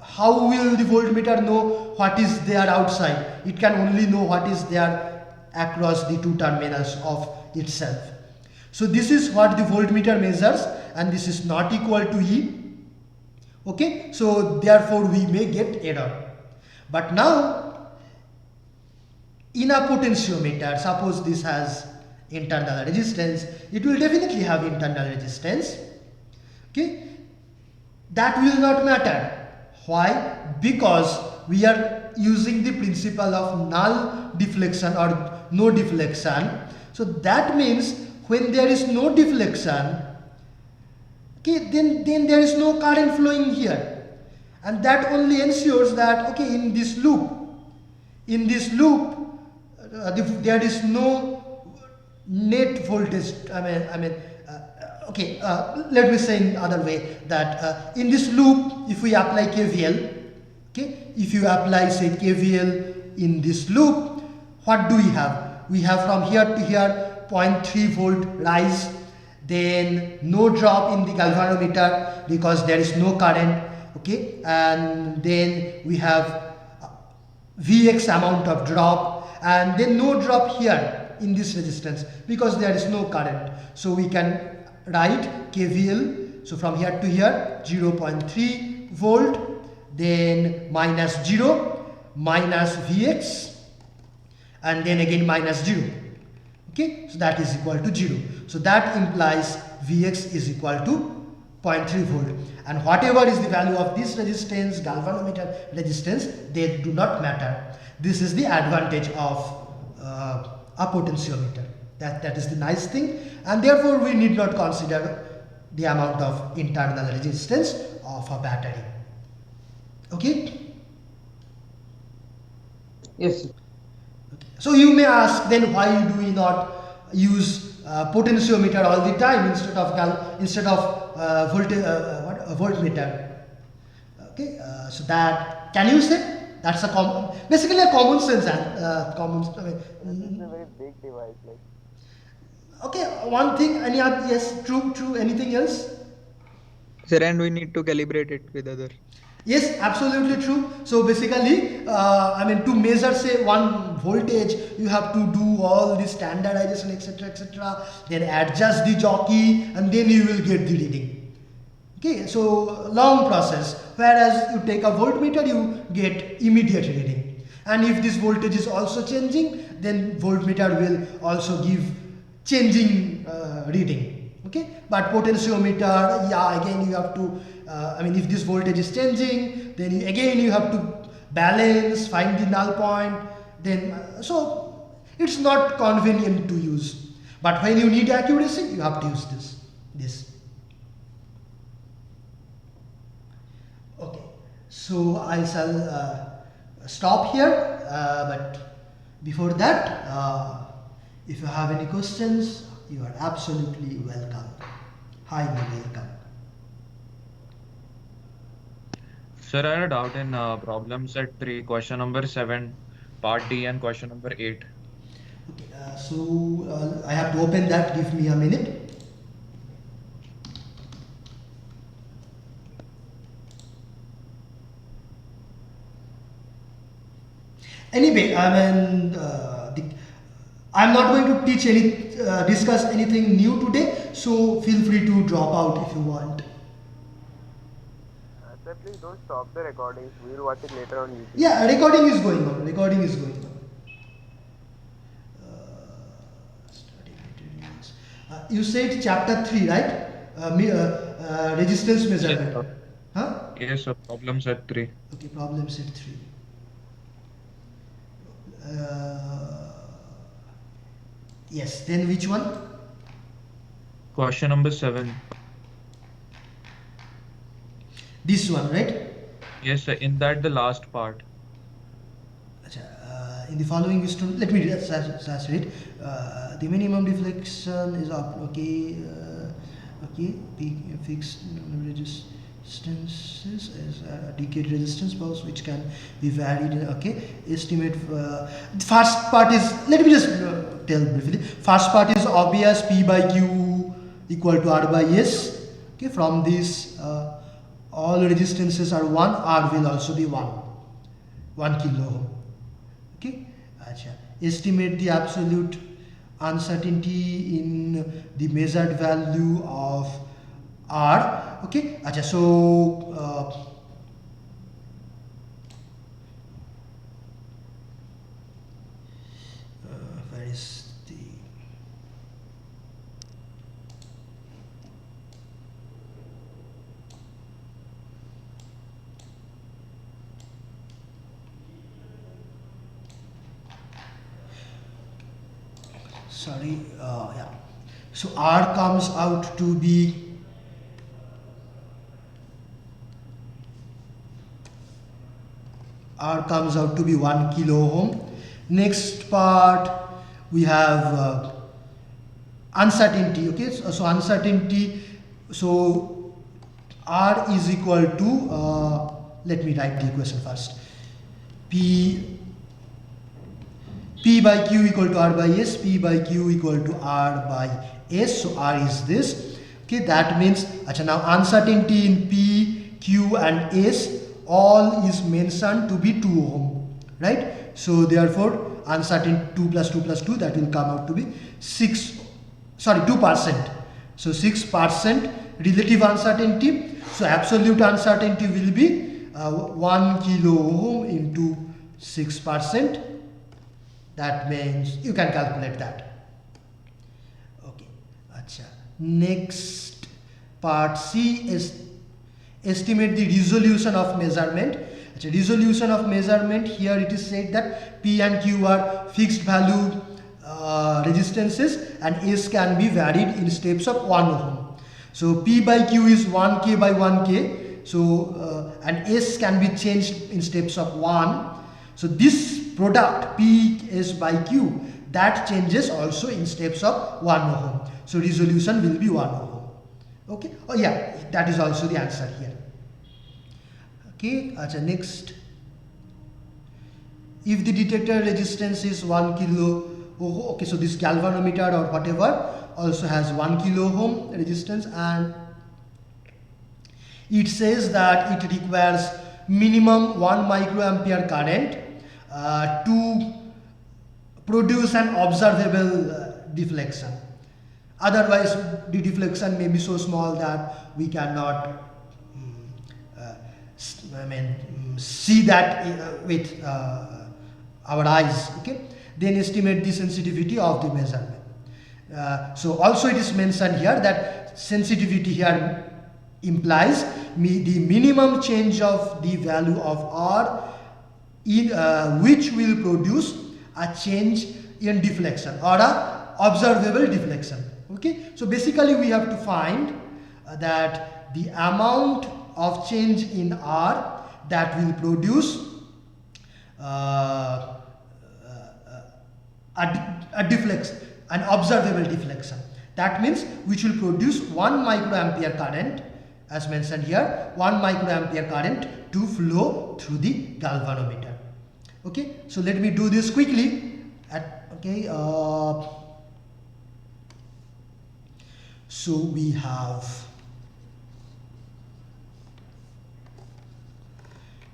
[SPEAKER 2] how will the voltmeter know what is there outside? It can only know what is there across the two terminals of itself. So this is what the voltmeter measures, and this is not equal to E. Okay, so therefore we may get error. But now in a potentiometer, suppose this has internal resistance, it will definitely have internal resistance. Okay, that will not matter. Why? Because we are using the principle of null deflection or no deflection. So that means when there is no deflection, okay, then there is no current flowing here, and that only ensures that, okay, in this loop there is no net voltage. Let me say in other way that in this loop, if we apply KVL, okay, if you apply say KVL in this loop, what do we have? We have from here to here 0.3 volt rise, then no drop in the galvanometer because there is no current, okay, and then we have Vx amount of drop, and then no drop here in this resistance because there is no current. So we can write KVL, so from here to here 0.3 volt, then minus 0 minus Vx, and then again minus 0. Okay, so that is equal to 0. So that implies Vx is equal to 0.3 volt, and whatever is the value of this resistance, galvanometer resistance, they do not matter. This is the advantage of a potentiometer. That is the nice thing, and therefore we need not consider the amount of internal resistance of a battery. Okay.
[SPEAKER 1] Yes.
[SPEAKER 2] So you may ask, then why do we not use potentiometer all the time instead of voltmeter? Okay, so that, can you say that's basically a common sense common.
[SPEAKER 5] This is a very big device, like.
[SPEAKER 2] Okay, one thing, any other? Yes, true. Anything else?
[SPEAKER 4] Sir, and we need to calibrate it with other.
[SPEAKER 2] Yes, absolutely true. So basically, to measure say one voltage, you have to do all the standardization, etc., then adjust the jockey, and then you will get the reading. Okay, so long process. Whereas you take a voltmeter, you get immediate reading. And if this voltage is also changing, then voltmeter will also give changing reading. Okay, but potentiometer, yeah, again you have to. If this voltage is changing, then again you have to balance, find the null point. Then so it's not convenient to use. But when you need accuracy, you have to use this. Okay, so I shall stop here. But before that, if you have any questions, you are absolutely welcome. Highly welcome.
[SPEAKER 3] Sir, I had a doubt in problem set 3, question number 7, part D, and question number 8.
[SPEAKER 2] Okay, so I have to open that. Give me a minute. Anyway, I'm not going to teach discuss anything new today. So feel free to drop out if you want.
[SPEAKER 5] Sir, please don't stop the recordings. We will watch it later on YouTube.
[SPEAKER 2] Yeah, recording is going on. Study materials. You said chapter 3, right? Resistance measurement.
[SPEAKER 3] Yes,
[SPEAKER 2] Huh?
[SPEAKER 3] Yes, sir, problem set 3.
[SPEAKER 2] Okay, problem set 3. Yes, then which one?
[SPEAKER 3] Question number 7.
[SPEAKER 2] This one, right?
[SPEAKER 3] Yes, sir, in that the last part.
[SPEAKER 2] In the following instrument, let me read. The minimum deflection is up. Okay, peak fixed resistances as a decayed resistance pulse, which can be varied. Okay, estimate. First part is, let me just tell briefly. First part is obvious. P by Q equal to R by S. Okay, from this all resistances are 1, R will also be 1 kilo ohm. Okay, acha. Estimate the absolute uncertainty in the measured value of R. Okay, acha. So where is the sorry, yeah. So R comes out to be R comes out to be 1 kilo ohm. Next part we have uncertainty. Okay, so uncertainty. So R is equal to let me write the equation first. P by Q equal to R by S, P by Q equal to R by S. So R is this. Okay, that means now uncertainty in P, Q and S all is mentioned to be 2 ohm, right? So therefore uncertainty 2 plus 2 plus 2, that will come out to be 2%. So 6% relative uncertainty. So absolute uncertainty will be 1 kilo ohm into 6%. That means you can calculate that. Okay, acha. Next part C is estimate the resolution of measurement. Acha, resolution of measurement, here it is said that P and Q are fixed value resistances and S can be varied in steps of 1 ohm. So P by Q is 1K by 1K. So and S can be changed in steps of 1. So this product PS by Q, that changes also in steps of 1 ohm. So resolution will be 1 ohm. Okay. Oh yeah, that is also the answer here. Okay. Acha, next. If the detector resistance is 1 kilo ohm, okay, so this galvanometer or whatever also has 1 kilo ohm resistance, and it says that it requires minimum 1 microampere current to produce an observable deflection. Otherwise the deflection may be so small that we cannot see that with our eyes. Okay, then estimate the sensitivity of the measurement. So also it is mentioned here that sensitivity here implies the minimum change of the value of R in which will produce a change in deflection or a observable deflection. Okay, so basically we have to find that the amount of change in R that will produce a deflection, an observable deflection. That means which will produce 1 microampere current, as mentioned here, 1 microampere current to flow through the galvanometer. Okay, so let me do this quickly. So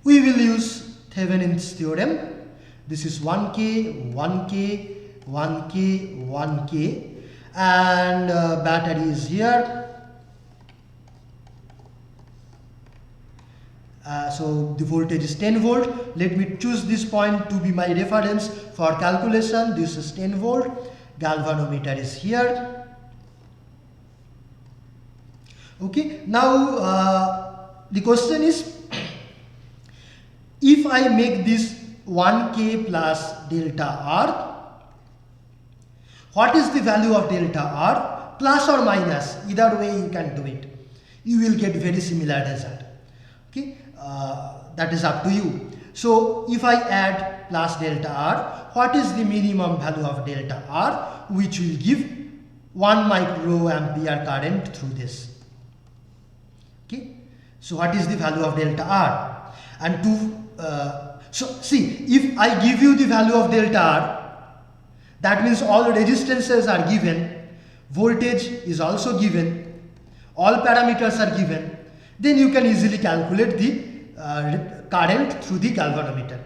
[SPEAKER 2] we will use Thevenin's theorem. This is 1K, 1K, 1K, 1K, and battery is here. So the voltage is 10 volt. Let me choose this point to be my reference for calculation. This is 10 volt. Galvanometer is here. Okay, now the question is, if I make this 1K plus delta R, what is the value of delta R? Plus or minus, either way you can do it. You will get very similar result. Okay, that is up to you. So if I add plus delta R, what is the minimum value of delta R, which will give 1 microampere current through this? Okay, so what is the value of delta R? And so see, if I give you the value of delta R, that means all resistances are given, voltage is also given, all parameters are given, then you can easily calculate the current through the galvanometer.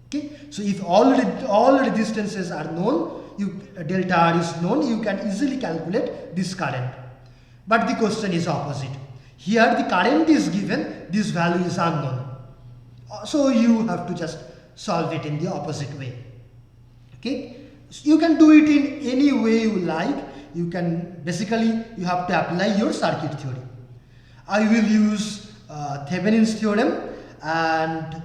[SPEAKER 2] Okay, so if all resistances are known, delta R is known, you can easily calculate this current. But the question is opposite. Here the current is given, this value is unknown. So you have to just solve it in the opposite way. Okay, so you can do it in any way you like. You can basically, you have to apply your circuit theory. I will use Thevenin's theorem, and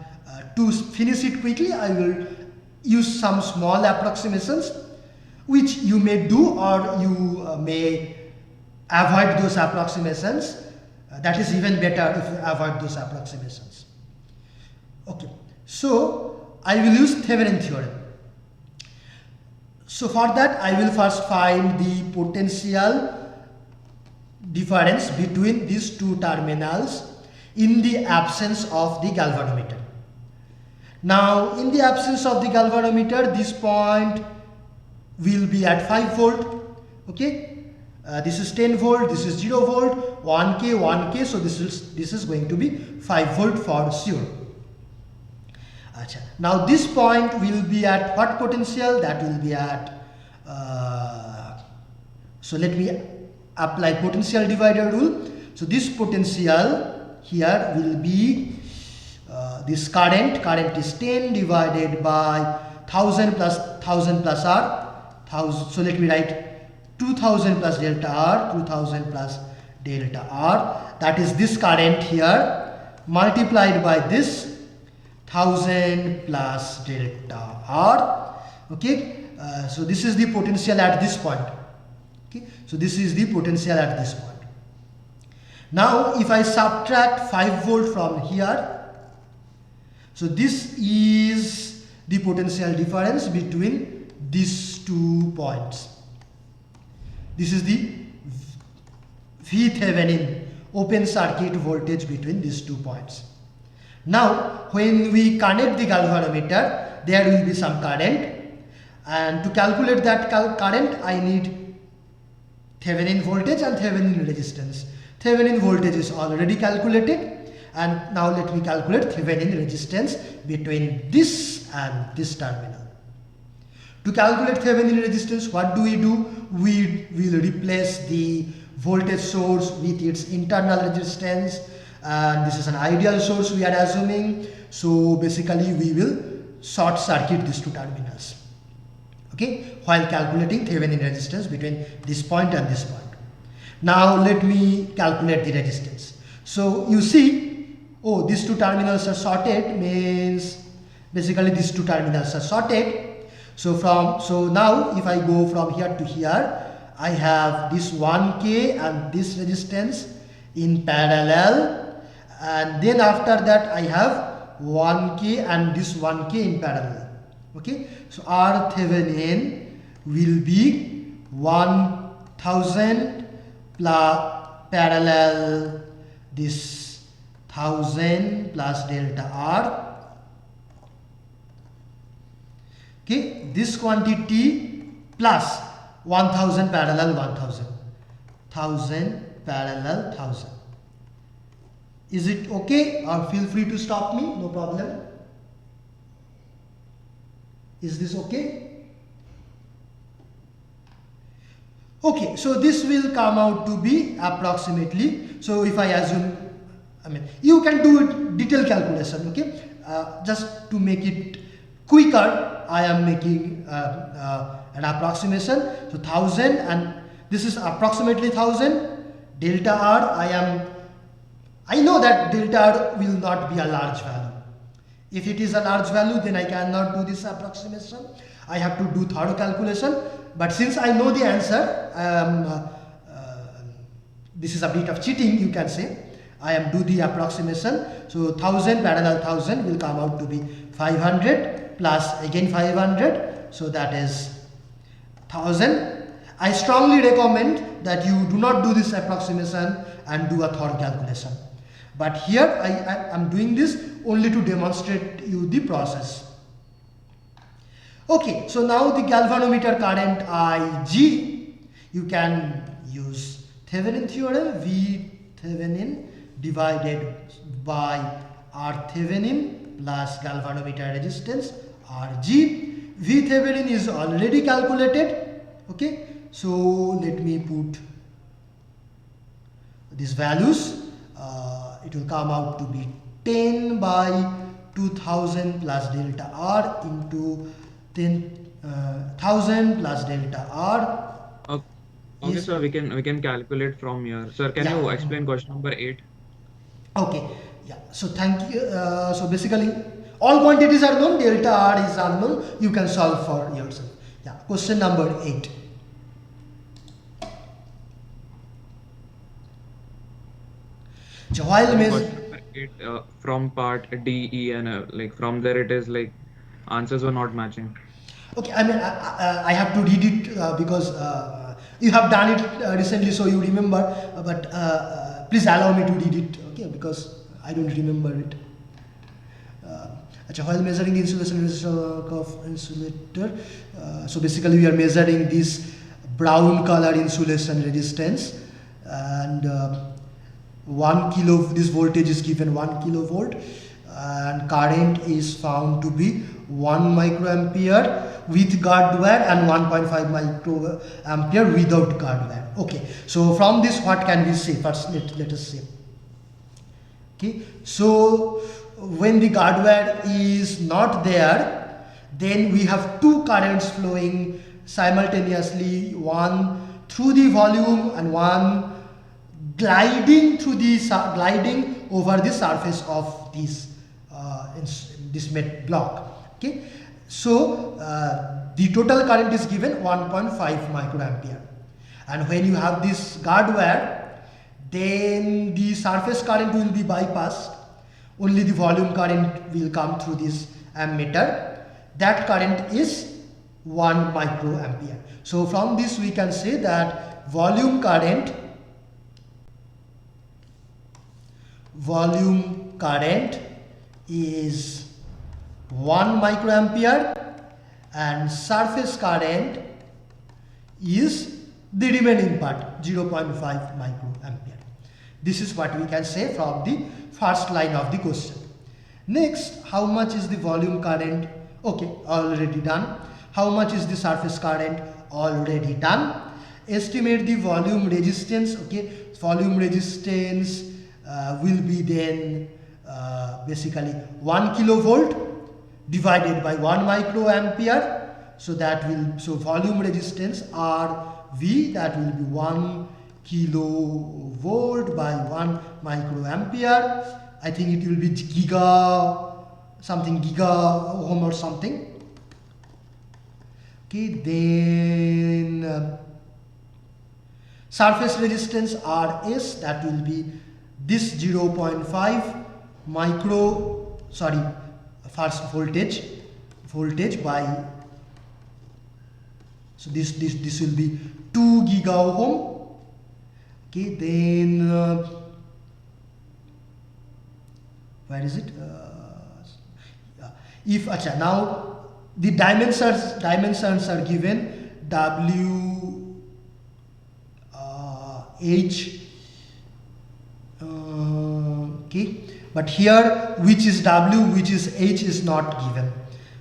[SPEAKER 2] to finish it quickly I will use some small approximations which you may do, or you may avoid those approximations. That is even better if you avoid those approximations. Okay, so I will use Thevenin theorem. So for that I will first find the potential difference between these two terminals in the absence of the galvanometer. Now in the absence of the galvanometer, this point will be at 5 volt. Okay, this is 10 volt, this is 0 volt, 1k, 1k, so this is going to be 5 volt for sure. Now this point will be at what potential? That will be at so let me apply potential divider rule. So this potential here will be this current is 10 divided by 1000 plus R, 1000. So let me write 2000 plus delta R, 2000 plus delta R, that is this current here multiplied by this 1000 plus delta R. Okay, so this is the potential at this point. Okay, so this is the potential at this point. Now if I subtract 5 volt from here, so this is the potential difference between these 2 points. This is the VThevenin open circuit voltage between these 2 points. Now when we connect the galvanometer, there will be some current, and to calculate that current I need Thevenin voltage and Thevenin resistance. Thevenin voltage is already calculated, and now let me calculate Thevenin resistance between this and this terminal. To calculate Thevenin resistance, what do? We will replace the voltage source with its internal resistance, and this is an ideal source we are assuming. So basically we will short circuit these 2 terminals, okay, while calculating Thevenin resistance between this point and this point. Now let me calculate the resistance. So you see, oh, these 2 terminals are shorted, means basically these 2 terminals are shorted. So now if I go from here to here, I have this 1k and this resistance in parallel, and then after that I have 1k and this 1k in parallel. Okay, so R Thevenin will be 1000 plus parallel this 1000 plus delta R. Okay, this quantity plus 1000 parallel 1000, 1000 parallel 1000. Is it okay, or feel free to stop me, no problem. Is this okay? Okay, so this will come out to be approximately, so if I assume, you can do it detailed calculation, okay, just to make it quicker I am making an approximation. So 1000, and this is approximately 1000 delta R. I know that delta R will not be a large value. If it is a large value, then I cannot do this approximation. I have to do thorough calculation. But since I know the answer, this is a bit of cheating, you can say. I am do the approximation. So 1000 parallel 1000 will come out to be 500 plus again 500. So that is 1000. I strongly recommend that you do not do this approximation and do a thorough calculation. But here I am doing this only to demonstrate you the process. Okay, so now the galvanometer current Ig, you can use Thevenin theorem, V Thevenin divided by R Thevenin plus galvanometer resistance Rg. V Thevenin is already calculated. Okay, so let me put these values. It will come out to be 10 by 2000 plus delta R into 10,000 plus delta R.
[SPEAKER 3] Okay, okay,
[SPEAKER 2] Is-
[SPEAKER 3] sir, we can calculate from here. Sir, can
[SPEAKER 2] Yeah.
[SPEAKER 3] you explain question number 8?
[SPEAKER 2] Okay, yeah. So thank you. So basically, all quantities are known. Delta R is unknown. You can solve for yourself. Yeah. Question number 8. So while
[SPEAKER 3] Question
[SPEAKER 2] measure,
[SPEAKER 3] number 8, from part D, E, and like from there it is like answers were not matching.
[SPEAKER 2] okay, I mean I have to read it because you have done it recently, so you remember. But please allow me to read it, okay? Because I don't remember it. While measuring the insulation resistance of insulator, so basically we are measuring this brown color insulation resistance, and 1 kilo, this voltage is given 1 kilovolt, and current is found to be 1 microampere with guard wire and 1.5 microampere without guard wire. Okay, so from this what can we say? First let us say, okay, so when the guard wire is not there, then we have two currents flowing simultaneously, one through the volume and one gliding through the gliding over the surface of this this met block. Okay, so the total current is given 1.5 microampere, and when you have this guard wire, then the surface current will be bypassed. Only the volume current will come through this ammeter. That current is 1 microampere. So from this we can say that volume current is 1 microampere and surface current is the remaining part, 0.5 microampere. This is what we can say from the first line of the question. Next, how much is the volume current? Okay, already done. How much is the surface current? Already done. Estimate the volume resistance. Okay, volume resistance will be then basically 1 kilovolt divided by 1 microampere. So that will, so volume resistance RV, that will be 1 kilovolt by 1 microampere. I think it will be giga ohm or something. Okay, then surface resistance RS, that will be this 0.5 micro, sorry, first voltage by, so this will be 2 giga ohm. Okay, then where is it? If now the dimensions are given W H, okay, but here which is W, which is H is not given.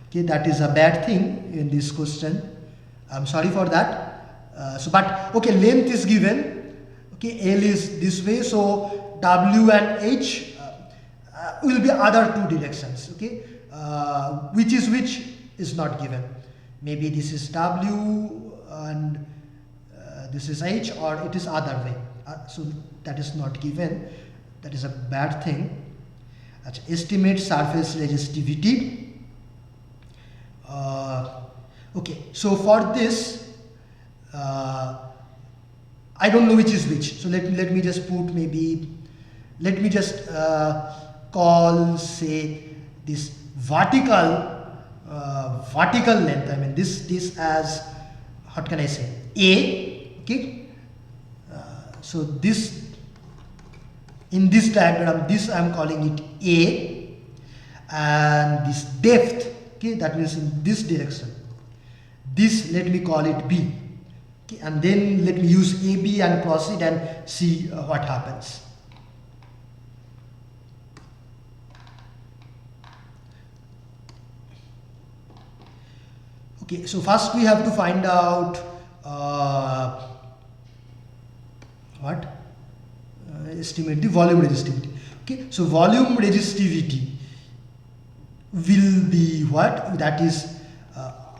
[SPEAKER 2] Okay, that is a bad thing in this question. I'm sorry for that. So but okay, length is given. Okay, L is this way, so W and H will be other two directions. Okay, which is not given. Maybe this is W and this is H, or it is other way. So that is not given. That is a bad thing. Estimate surface resistivity. Okay, so for this, I don't know which is which. So let me just put, maybe let me just call, say, this vertical length. I mean this as, what can I say, A. Okay, so this, in this diagram, this I am calling it A, and this depth, okay, that means in this direction, this let me call it B. Okay, and then let me use AB and proceed and see what happens. Okay, so first we have to find out what estimate the volume resistivity. Okay, so volume resistivity will be what? That is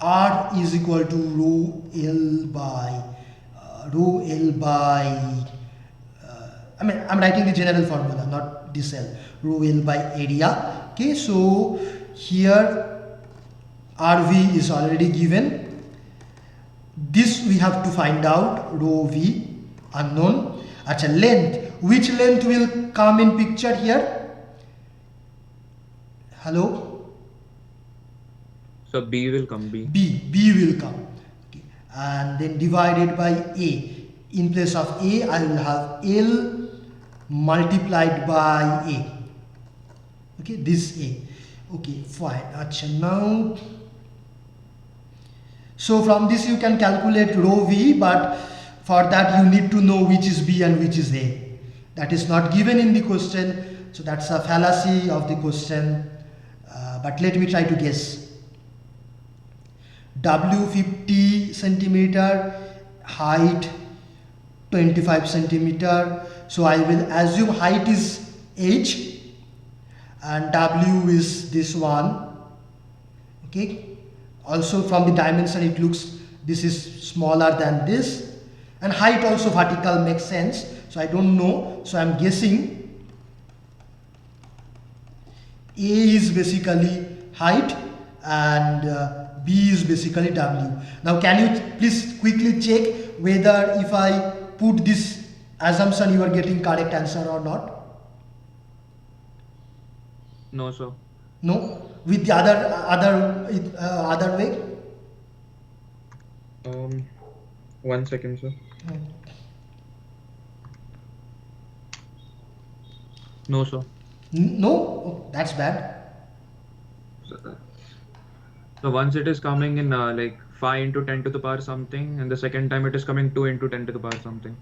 [SPEAKER 2] R is equal to rho L by I mean, I'm writing the general formula, not this L. Rho L by area. Okay, so here RV is already given. This we have to find out, rho V unknown. Acha, length. Which length will come in picture here? Hello?
[SPEAKER 3] So B will come.
[SPEAKER 2] B will come. Okay. And then divided by A. In place of A, I will have L multiplied by A. Okay, this A. Okay, fine. Acha, now, so from this you can calculate rho V, but for that you need to know which is B and which is A. That is not given in the question, so that's a fallacy of the question. But let me try to guess. W 50 centimeter, height 25 centimeter. So I will assume height is H and W is this one. Okay. Also from the dimension it looks this is smaller than this, and height also vertical makes sense. So I don't know. So I'm guessing A is basically height and B is basically W. Now can you please quickly check whether if I put this assumption you are getting correct answer or not?
[SPEAKER 3] No, sir.
[SPEAKER 2] No? With the other way?
[SPEAKER 3] 1 second, sir. No, sir.
[SPEAKER 2] No? Oh, that's bad.
[SPEAKER 3] So once it is coming in like 5 into 10 to the power something, and the second time it is coming 2 into 10 to the power something.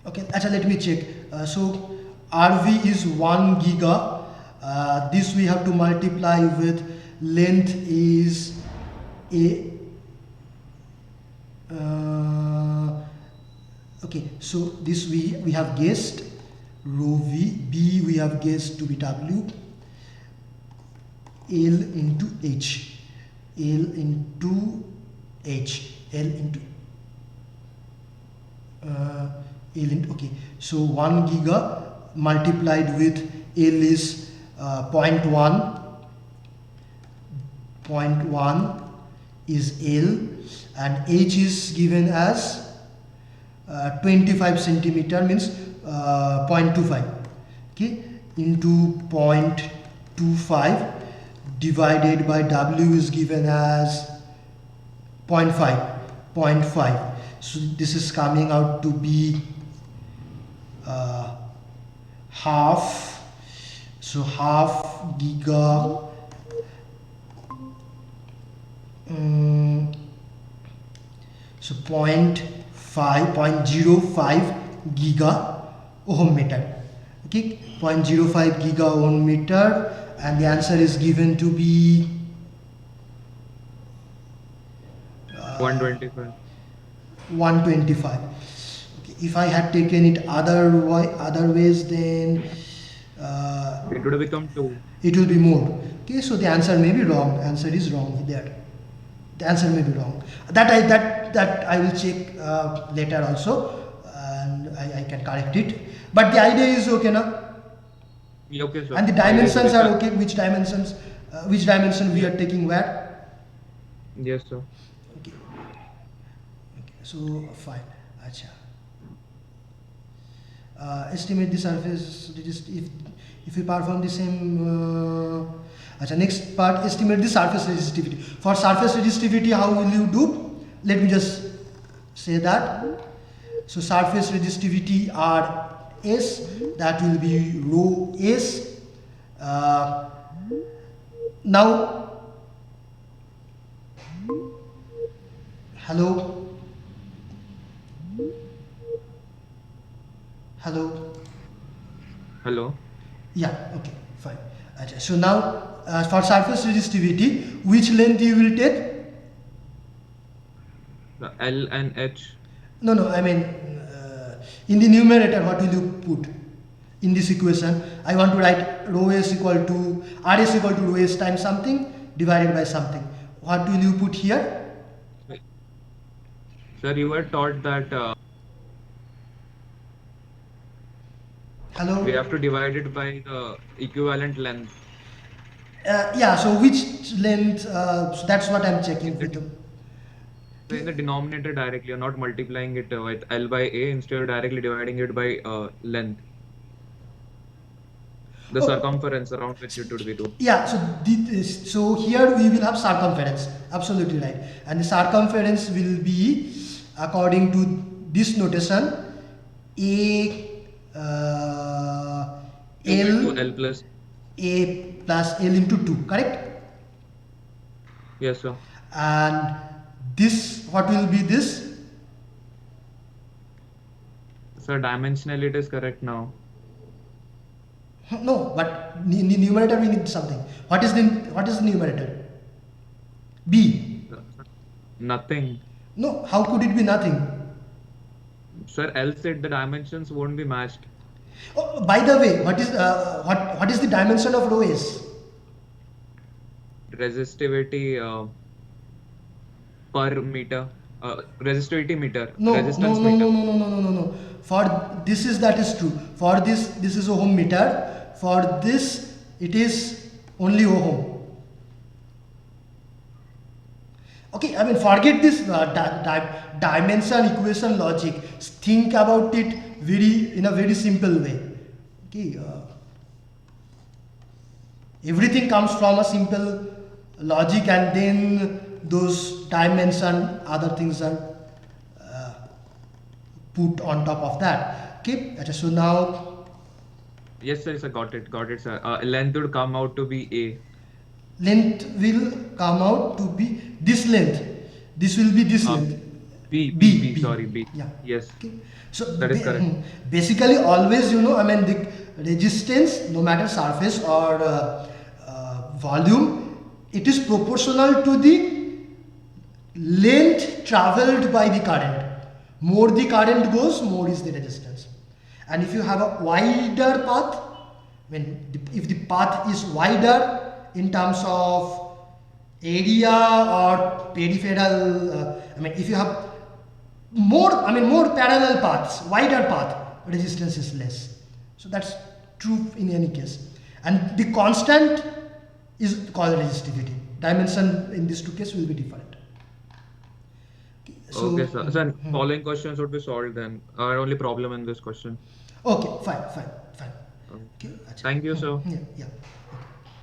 [SPEAKER 2] Okay, achha, let me check. So RV is 1 giga. This we have to multiply with length is a. Okay, so this we have guessed rho V. B we have guessed to be W. L into H. L into H. L into okay, so 1 giga multiplied with L is 0.1 is L, and H is given as 25 centimeter, means 0.25, okay, into 0.25 divided by W is given as 0.5. So this is coming out to be half. So half giga. So 0.05 giga ohm meter. Okay, 0.05 giga ohm meter, and the answer is given to be
[SPEAKER 3] 125.
[SPEAKER 2] 125. Okay, if I had taken it other ways, then
[SPEAKER 3] It would have become 2.
[SPEAKER 2] it will be more. Okay, so the answer may be wrong. Answer is wrong there. The answer may be wrong. That I will check later also, and I can correct it. But the idea is okay, na?
[SPEAKER 3] Yeah, okay, sir.
[SPEAKER 2] And the dimensions are okay. Which dimensions? Which dimension we are taking where?
[SPEAKER 3] Yes, sir.
[SPEAKER 2] Okay. So fine. Acha. Estimate the surface if we perform the same. Acha, next part, estimate the surface resistivity. For surface resistivity, how will you do? Let me just say that. So surface resistivity are S, that will be rho S. Now, hello. Yeah, okay, fine. So now for surface resistivity, which length you will take?
[SPEAKER 3] L and H.
[SPEAKER 2] No, no, I mean, in the numerator, what will you put in this equation? I want to write rho s equal to, rs equal to rho s times something divided by something. What will you put here?
[SPEAKER 3] Sir, you were taught that
[SPEAKER 2] Hello?
[SPEAKER 3] we have to divide it by the equivalent length.
[SPEAKER 2] Yeah, so which length, so that's what I'm checking with you.
[SPEAKER 3] So in the denominator directly, you're not multiplying it with L by A, instead of directly dividing it by length. The
[SPEAKER 2] Oh.
[SPEAKER 3] circumference around which it would be to.
[SPEAKER 2] Yeah, so so here we will have circumference, absolutely right, and the circumference will be according to this notation a
[SPEAKER 3] To
[SPEAKER 2] l
[SPEAKER 3] L plus.
[SPEAKER 2] a plus l into 2, correct?
[SPEAKER 3] Yes, sir.
[SPEAKER 2] And this, what will be this?
[SPEAKER 3] So dimensionally it is correct now.
[SPEAKER 2] No, but in the numerator we need something. What is the numerator? B.
[SPEAKER 3] Nothing.
[SPEAKER 2] No, how could it be nothing?
[SPEAKER 3] Sir, L said the dimensions won't be matched.
[SPEAKER 2] Oh, by the way, what is the dimension of rho s?
[SPEAKER 3] Resistivity per meter. Resistivity meter.
[SPEAKER 2] No,
[SPEAKER 3] Resistance
[SPEAKER 2] no, no,
[SPEAKER 3] meter.
[SPEAKER 2] no, no, no, no, no, no. For this is, that is true. For this is ohm meter. For this it is only ohm. Okay, I mean, forget this dimension equation logic. Think about it in a very simple way. Okay, everything comes from a simple logic, and then those dimension, other things are put on top of that. Okay, so now
[SPEAKER 3] Yes, sir, got it, sir. Length would come out to be A.
[SPEAKER 2] length will come out to be this length. This will be this length.
[SPEAKER 3] B, sorry, B.
[SPEAKER 2] Yeah.
[SPEAKER 3] Yes.
[SPEAKER 2] Okay. So
[SPEAKER 3] That is correct.
[SPEAKER 2] basically, always, I mean, the resistance, no matter surface or volume, it is proportional to the length traveled by the current. More the current goes, more is the resistance. And if you have a wider path, if the path is wider in terms of area or peripheral, if you have more parallel paths, wider path, resistance is less. So that's true in any case. And the constant is called resistivity. Dimension in these two cases will be different. So,
[SPEAKER 3] Okay, sir. Sir, following questions would be solved then. Only problem in this question.
[SPEAKER 2] okay, fine. Okay.
[SPEAKER 3] Thank you, sir.
[SPEAKER 2] Yeah.